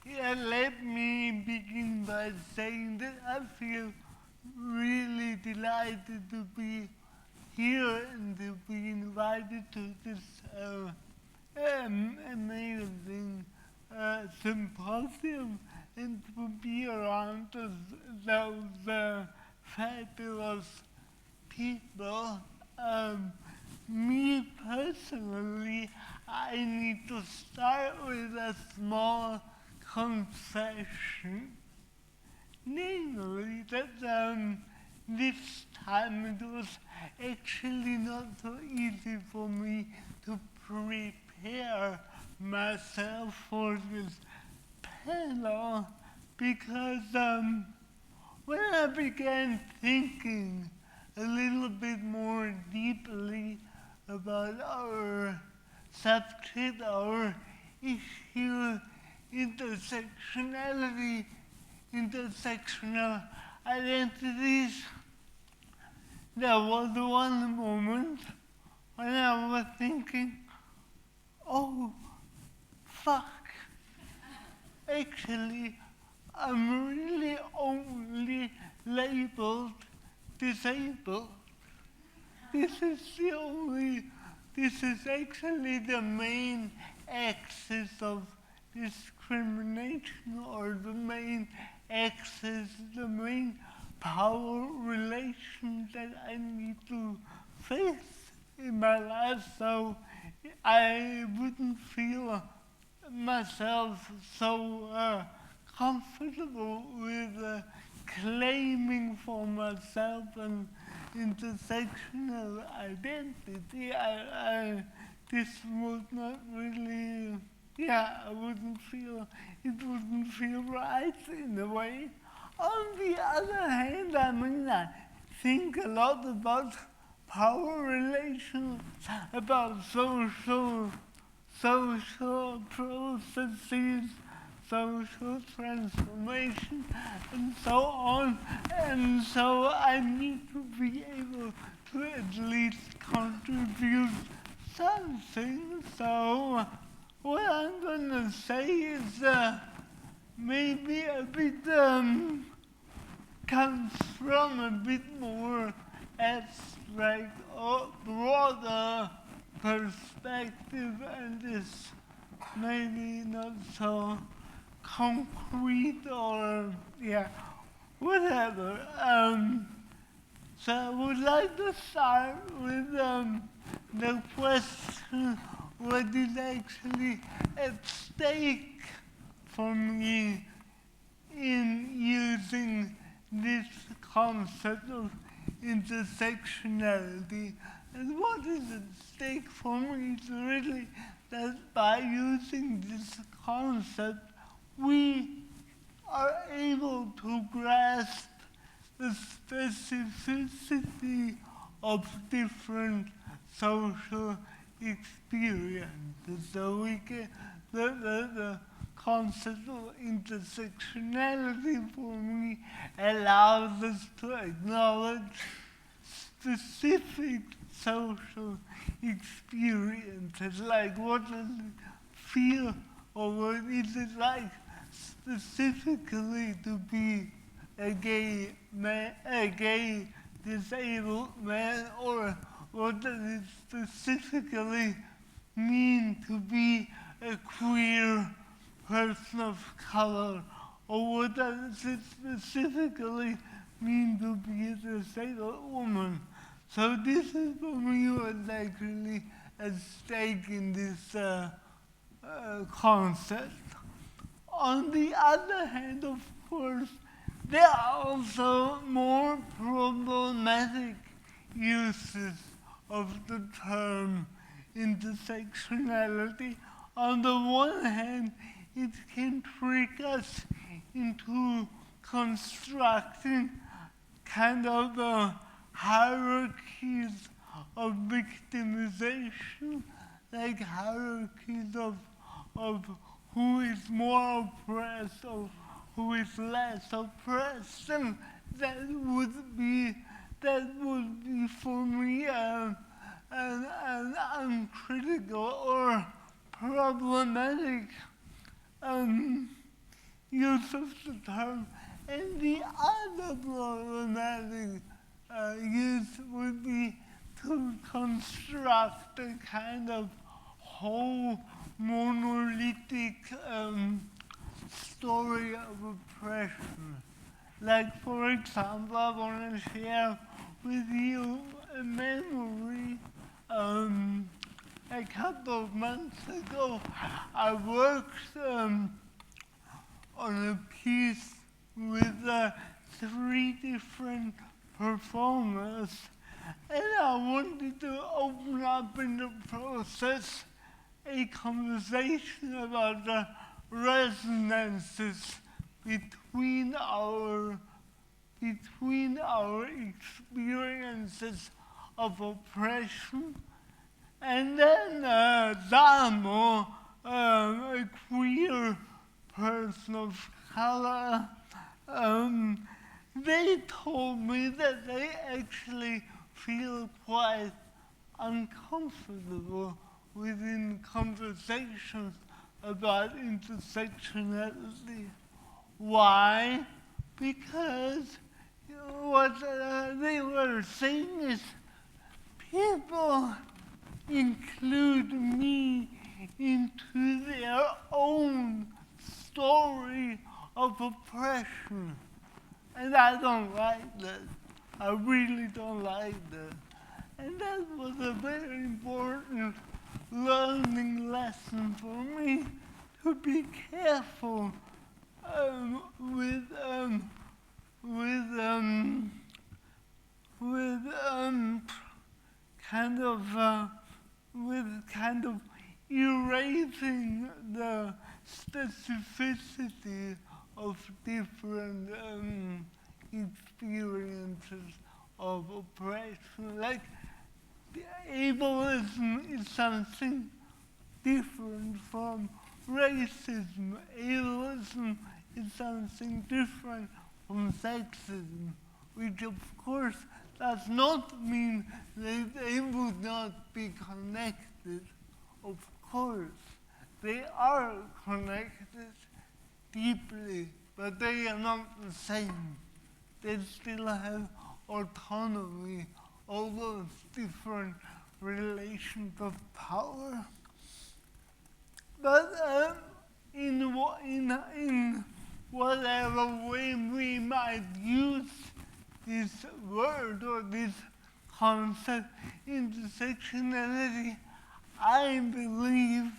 Yeah, let me begin by saying that I feel really delighted to be here and to be invited to this amazing symposium and to be around those fabulous people. Me personally, I need to start with a small confession. Namely, that this time it was actually not so easy for me to prepare myself for this panel because when I began thinking a little bit more deeply about our subject, our issue, intersectionality, intersectional identities, there was one moment when I was thinking, oh, fuck, actually, I'm really only labeled disabled. This is actually the main axis of discrimination, or the main axis, the main power relation that I need to face in my life, so I wouldn't feel myself so comfortable with claiming for myself an intersectional identity. This would not really, I wouldn't feel, it wouldn't feel right in a way. On the other hand, I think a lot about power relations, about social processes, social transformation, and so on. And so I need to be able to at least contribute something. So what I'm going to say is maybe a bit comes from a bit more abstract or broader perspective, and is maybe not so concrete or whatever. So I would like to start with the question, what is actually at stake for me in using this concept of intersectionality. And what is at stake for me is really that by using this concept, we are able to grasp the specificity of different social experiences. So we get the concept of intersectionality for me allows us to acknowledge specific social experiences, like what does it feel, or what is it like specifically to be a gay man, a gay disabled man, or what does it specifically mean to be a queer person of color, or what does it specifically mean to be a disabled woman. So this is for me what's actually at stake in this concept. On the other hand, of course, there are also more problematic uses of the term intersectionality. On the one hand, it can trick us into constructing kind of hierarchies of victimization, like hierarchies of who is more oppressed or who is less oppressed, and that would be for me an uncritical or problematic use of the term. And the other problematic use would be to construct a kind of whole monolithic story of oppression. Like, for example, I want to share with you a memory. A couple of months ago, I worked on a piece with 3 different performers, and I wanted to open up in the process a conversation about the resonances between our experiences of oppression. And then Damo, a queer person of color, they told me that they actually feel quite uncomfortable within conversations about intersectionality. Why? Because what they were saying is people include me into their own story of oppression. And I don't like that. I really don't like that. And that was a very important learning lesson for me, to be careful with kind of erasing the specificity of different experiences of oppression. Like, ableism is something different from racism. Ableism is something different from sexism, which of course does not mean that they would not be connected. Of course, they are connected deeply, but they are not the same. They still have autonomy, all those different relations of power. But in whatever way we might use this word or this concept, intersectionality, I believe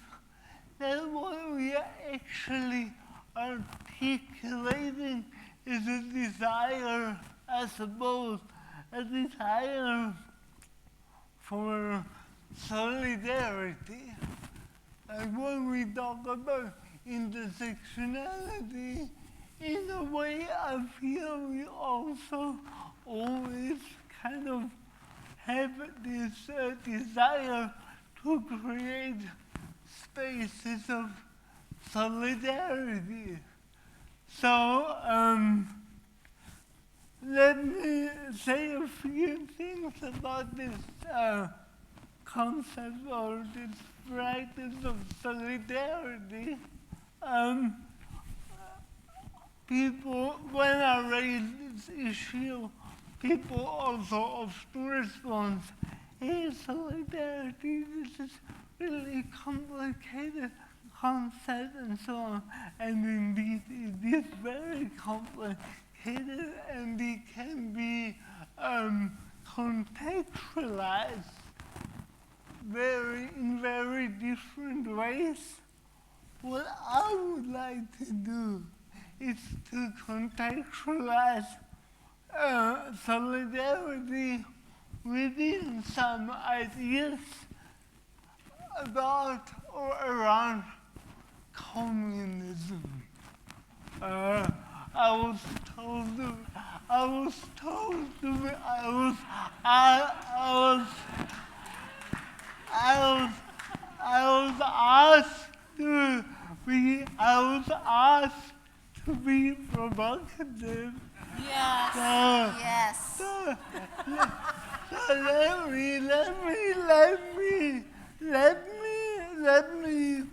that what we are actually articulating is a desire, I suppose, a desire for solidarity. Like when we talk about intersectionality, in a way I feel we also always kind of have this desire to create spaces of solidarity. So let me say a few things about this concept or this practice of solidarity. People, when I raise this issue, people also often respond, hey, solidarity, this is really complicated concept and so on. And indeed, it is very complicated and it can be contextualized in very different ways. What I would like to do is to contextualize solidarity within some ideas about or around communism. I was asked to be provocative. Yes. So, Yes. so let me,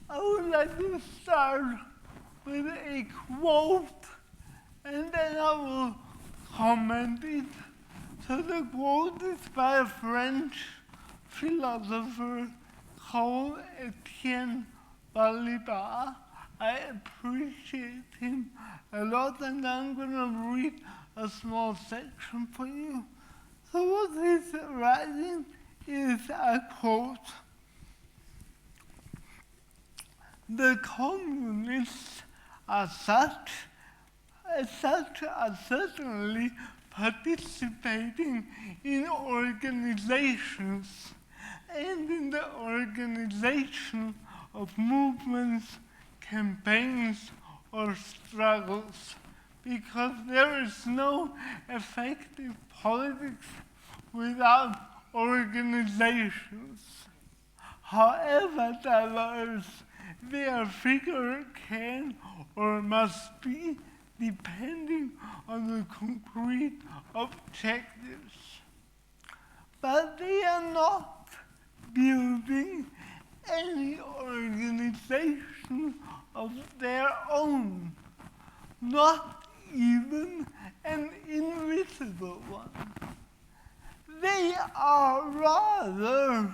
I would like to start with a quote, and then I will comment it. So the quote is by a French philosopher called Etienne Balibar. I appreciate him a lot, and I'm going to read a small section for you. So what he's writing is a quote. The communists are certainly participating in organizations and in the organization of movements, campaigns, or struggles, because there is no effective politics without organizations. However diverse their figure can or must be, depending on the concrete objectives. But they are not building any organization of their own, not even an invisible one. They are rather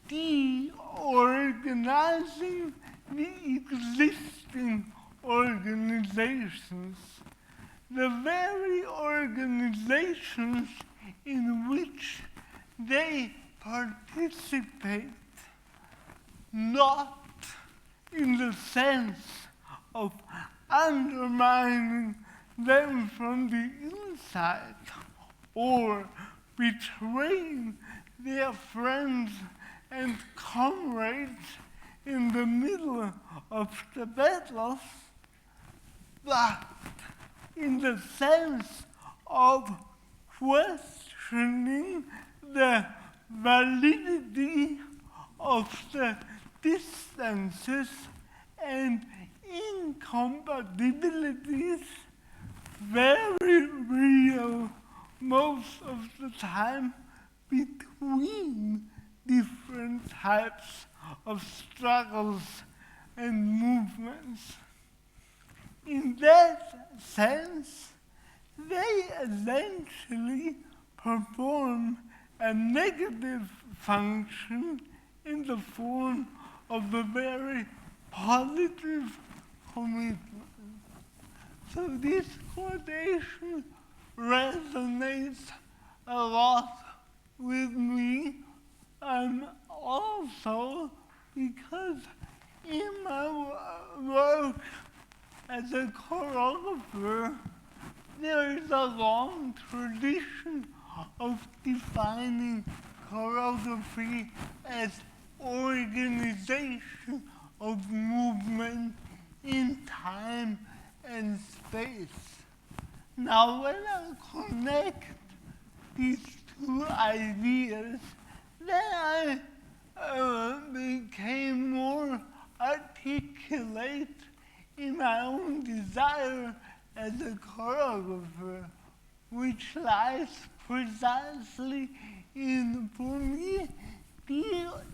de-organizing the existing organizations, the very organizations in which they participate, not in the sense of undermining them from the inside or betraying their friends and comrades in the middle of the battle, but in the sense of questioning the validity of the distances and incompatibilities, very real most of the time, between different types of struggles and movements. In that sense, they essentially perform a negative function in the form of a very positive commitment. So this quotation resonates a lot with me, and also because in my work as a choreographer, there is a long tradition of defining choreography as organization of movement in time and space. Now, when I connect these two ideas, then I became more articulate in my own desire as a choreographer, which lies precisely in, for me,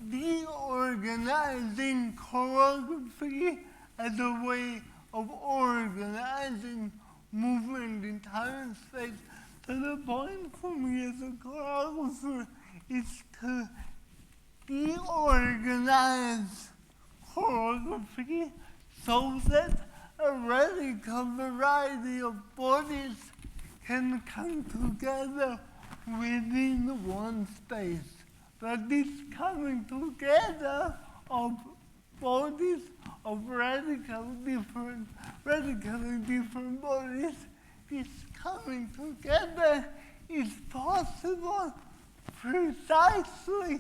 de-organizing choreography as a way of organizing movement in time and space. So the point for me as a choreographer is to de-organize choreography so that a radical variety of bodies can come together within one space. But this coming together of bodies of radically different bodies, this coming together is possible precisely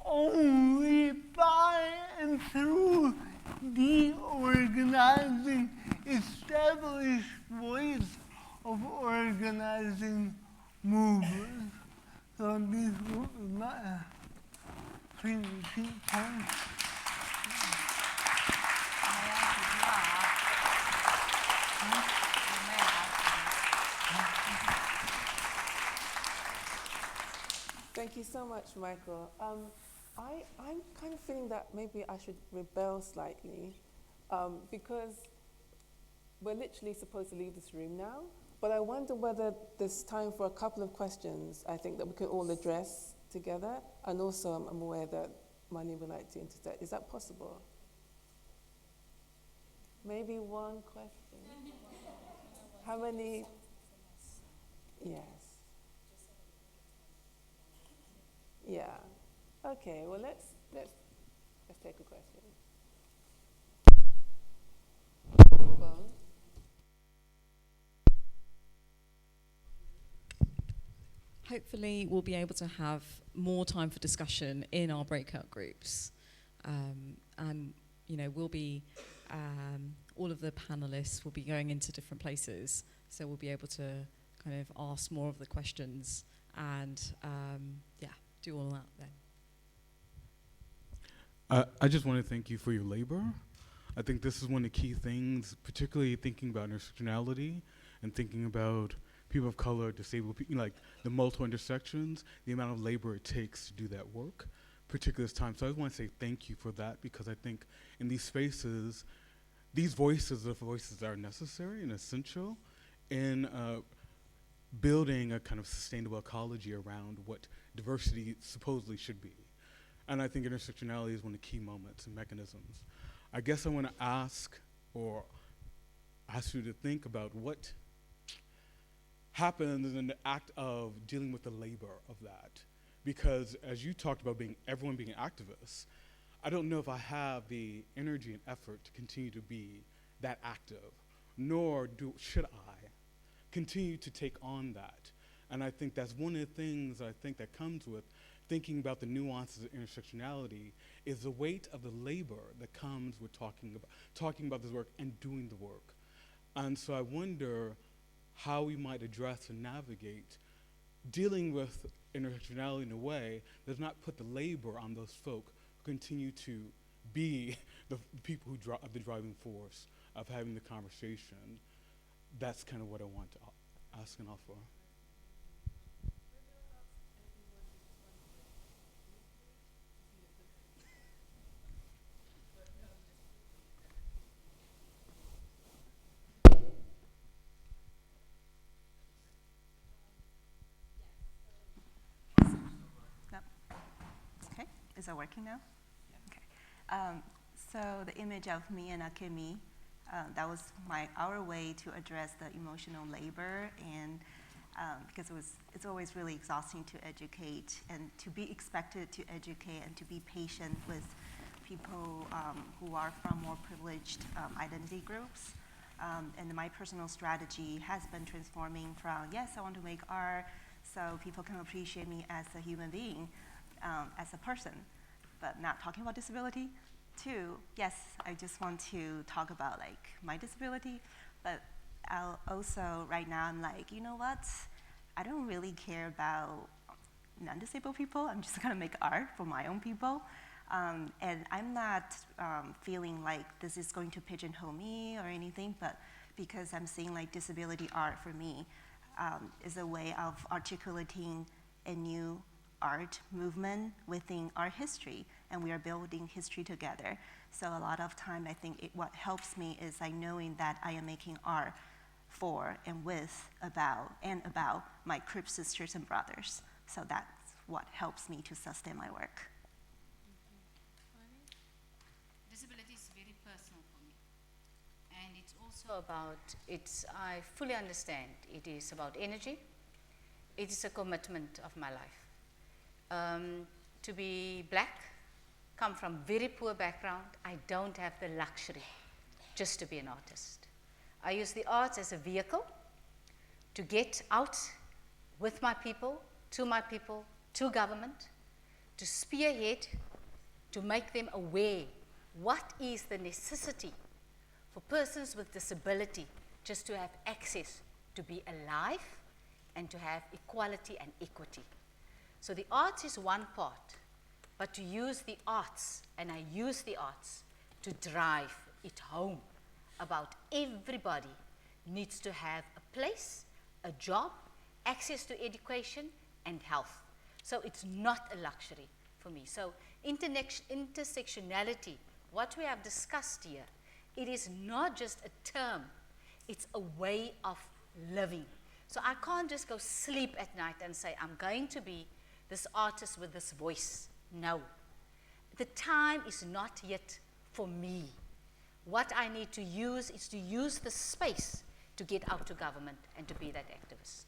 only by and through de-organizing established ways of organizing movement. So this was my primitive point. Thank you so much, Michael. I'm kind of feeling that maybe I should rebel slightly because we're literally supposed to leave this room now, but I wonder whether there's time for a couple of questions I think that we can all address together, and also I'm aware that Mani would like to intersect. Is that possible? Maybe one question? How many? Yes. Yeah. Okay, well let's take a question. Phone. Hopefully we'll be able to have more time for discussion in our breakout groups. And we'll be, all of the panelists will be going into different places, so we'll be able to kind of ask more of the questions and do all that then. I just want to thank you for your labor. I think this is one of the key things, particularly thinking about intersectionality and thinking about people of color, disabled people, like the multiple intersections, the amount of labor it takes to do that work, particularly this time. So I just want to say thank you for that, because I think in these spaces, these voices are voices that are necessary and essential in building a kind of sustainable ecology around what diversity supposedly should be. And I think intersectionality is one of the key moments and mechanisms. I guess I want to ask you to think about what happens in the act of dealing with the labor of that. Because as you talked about everyone being activists, I don't know if I have the energy and effort to continue to be that active, nor should I continue to take on that. And I think that's one of the things I think that comes with thinking about the nuances of intersectionality, is the weight of the labor that comes with talking about this work and doing the work. And so I wonder how we might address and navigate dealing with intersectionality in a way that does not put the labor on those folk who continue to be the people who are the driving force of having the conversation. That's kind of what I want to ask and offer. Is that working now? Yeah. Okay. So the image of me and Akemi, that was our way to address the emotional labor, and because it's always really exhausting to educate and to be expected to educate and to be patient with people who are from more privileged identity groups. And my personal strategy has been transforming from, yes, I want to make art so people can appreciate me as a human being, as a person, but not talking about disability. Two, yes, I just want to talk about my disability, but I'll also right now I'm like, you know what? I don't really care about non-disabled people. I'm just gonna make art for my own people. And I'm not feeling like this is going to pigeonhole me or anything, but because I'm seeing disability art for me is a way of articulating a new art movement within our history, and we are building history together. So a lot of time, I think what helps me is knowing that I am making art for and with, about my Crip sisters and brothers. So that's what helps me to sustain my work. Disability is very personal for me. And it's also about, I fully understand, it is about energy. It is a commitment of my life. To be black, come from very poor background, I don't have the luxury just to be an artist. I use the arts as a vehicle to get out with my people, to government, to spearhead, to make them aware what is the necessity for persons with disability just to have access to be alive and to have equality and equity. So the arts is one part, but to use the arts, and I use the arts to drive it home about everybody needs to have a place, a job, access to education and health. So it's not a luxury for me. So intersectionality, what we have discussed here, it is not just a term, it's a way of living. So I can't just go sleep at night and say, I'm going to be this artist with this voice. No. The time is not yet for me. What I need to use is to use the space to get out to government and to be that activist.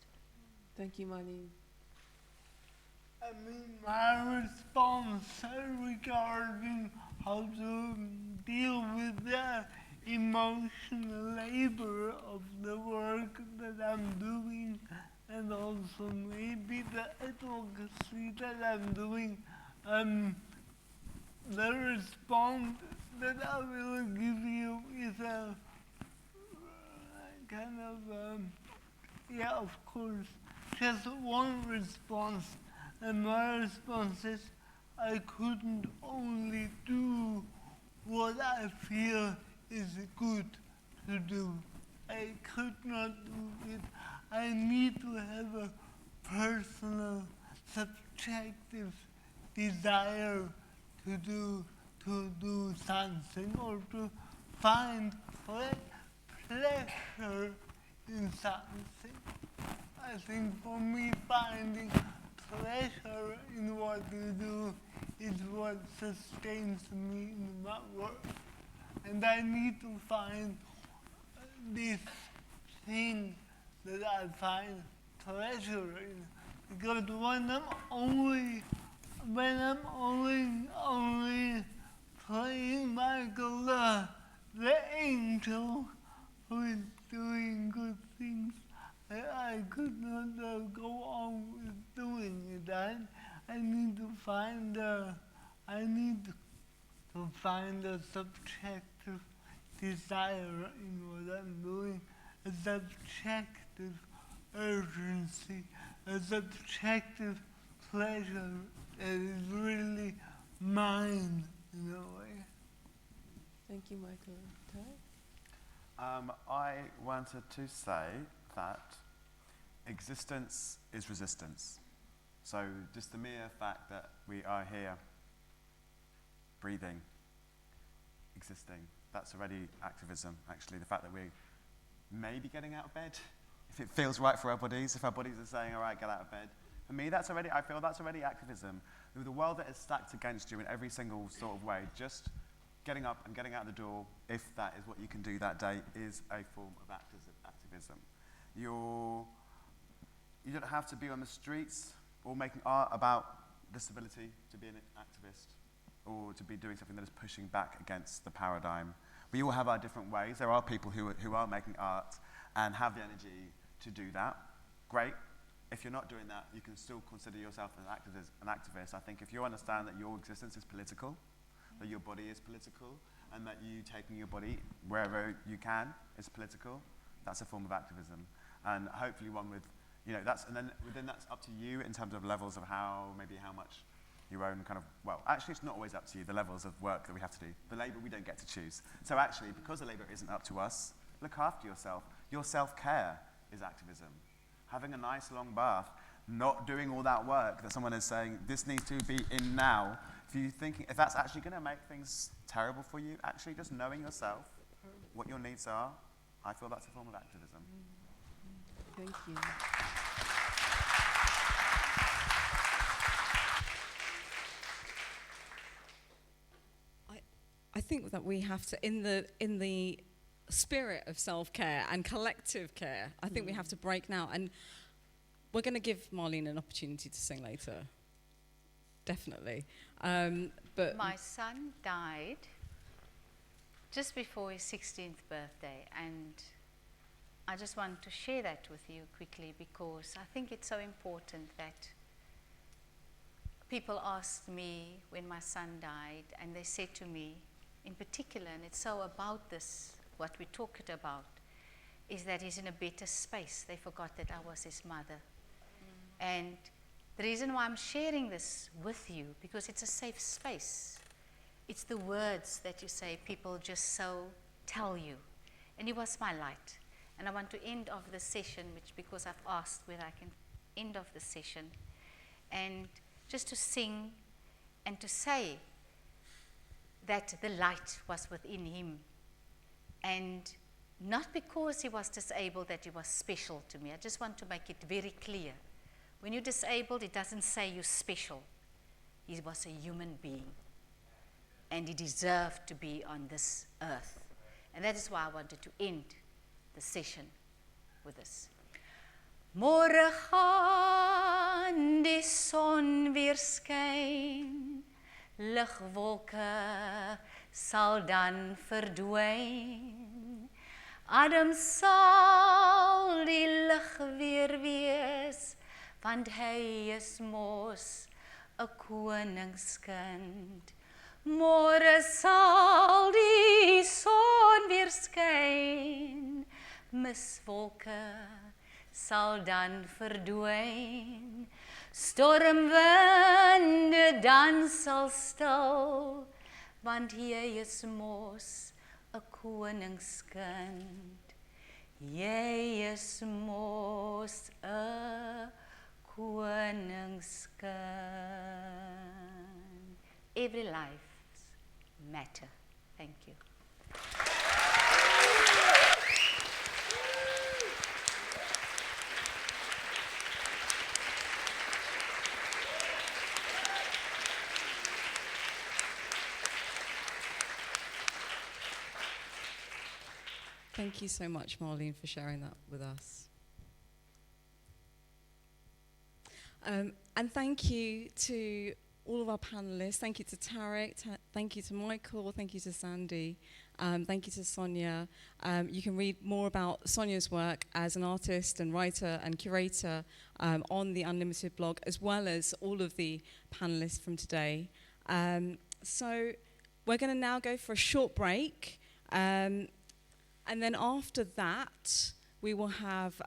Thank you, Marlene. I mean, my response regarding how to deal with the emotional labor of the work that I'm doing, and also maybe the advocacy that I'm doing, the response that I will give you is a kind of, yeah, of course, just one response. And my response is, I couldn't only do what I feel is good to do. I could not do it. I need to have a personal, subjective desire to do something, or to find pleasure in something. I think for me, finding pleasure in what you do is what sustains me in my work. And I need to find this thing that I find pleasure in. Because when I'm only playing Michael the angel who is doing good things, I could not go on with doing it. I need to find a subjective desire in what I'm doing, a subjective urgency, a subjective pleasure that is really mine in a way. Thank you, Michael. Ty? I wanted to say that existence is resistance. So just the mere fact that we are here, breathing, existing, that's already activism, actually. The fact that we may be getting out of bed, if it feels right for our bodies, if our bodies are saying, all right, get out of bed. For me, I feel that's already activism. With the world that is stacked against you in every single sort of way, just getting up and getting out the door, if that is what you can do that day, is a form of activism. You don't have to be on the streets or making art about disability to be an activist, or to be doing something that is pushing back against the paradigm. We all have our different ways. There are people who are making art and have the energy to do that. Great. If you're not doing that, you can still consider yourself an activist. I think if you understand that your existence is political, that your body is political, and that you taking your body wherever you can is political, that's a form of activism. And hopefully one with, and then that's up to you in terms of levels of how much your own kind of, well, actually it's not always up to you, the levels of work that we have to do. The labor we don't get to choose. So actually, because the labor isn't up to us, look after yourself. Your self-care is activism. Having a nice long bath, not doing all that work that someone is saying, this needs to be in now. If that's actually going to make things terrible for you, actually just knowing yourself, what your needs are, I feel that's a form of activism. Thank you. I think that we have to, in the spirit of self-care and collective care, I think we have to break now. And we're going to give Marlene an opportunity to sing later. Definitely. But my son died just before his 16th birthday, and I just want to share that with you quickly, because I think it's so important that people asked me when my son died, and they said to me in particular, and it's so about this, what we talked about, is that he's in a better space. They forgot that I was his mother. And the reason why I'm sharing this with you, because it's a safe space. It's the words that you say, people just so tell you. And he was my light. And I want to end off the session, because I've asked whether I can end off the session. And just to sing and to say that the light was within him. And not because he was disabled that he was special to me. I just want to make it very clear. When you're disabled, it doesn't say you're special. He was a human being. And he deserved to be on this earth. And that is why I wanted to end the session with this. Môre gaan die son weer skyn, ligwolke sal dan verdwyn. Adam sal die lig weer wees, want hy is mos 'n koningskind. Môre sal die son weer skyn, miswolke sal dan verdwyn. Stormwinde dan sal stil, want hy is mos 'n koningskind. Jy is mos 'n koningskind. Every life matter. Thank you. Thank you so much, Marlene, for sharing that with us. And thank you to all of our panelists. Thank you to Tarek, thank you to Michael, thank you to Sandy, thank you to Sonia. You can read more about Sonia's work as an artist and writer and curator on the Unlimited blog, as well as all of the panelists from today. So we're going to now go for a short break. And then after that, we will have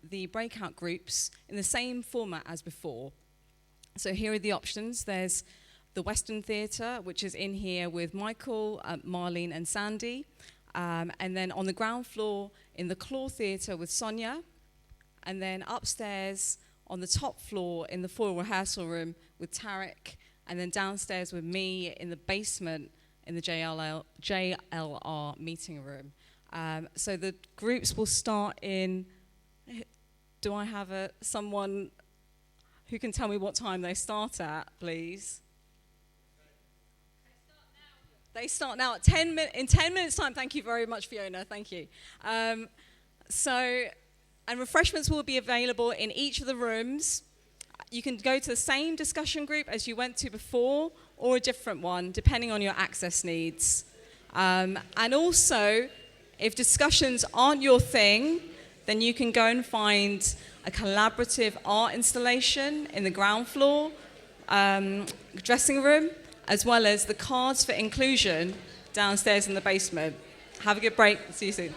the breakout groups in the same format as before. So here are the options. There's the Western Theatre, which is in here with Michael, Marlene, and Sandy. And then on the ground floor in the Claw Theatre with Sonia. And then upstairs on the top floor in the foil rehearsal room with Tarek. And then downstairs with me in the basement in the JLR meeting room. So the groups will start in, do I have someone who can tell me what time they start at, please? They start now at in 10 minutes time. Thank you very much, Fiona, thank you. And refreshments will be available in each of the rooms. You can go to the same discussion group as you went to before, or a different one, depending on your access needs. And also, if discussions aren't your thing, then you can go and find a collaborative art installation in the ground floor, dressing room, as well as the cards for inclusion downstairs in the basement. Have a good break. See you soon.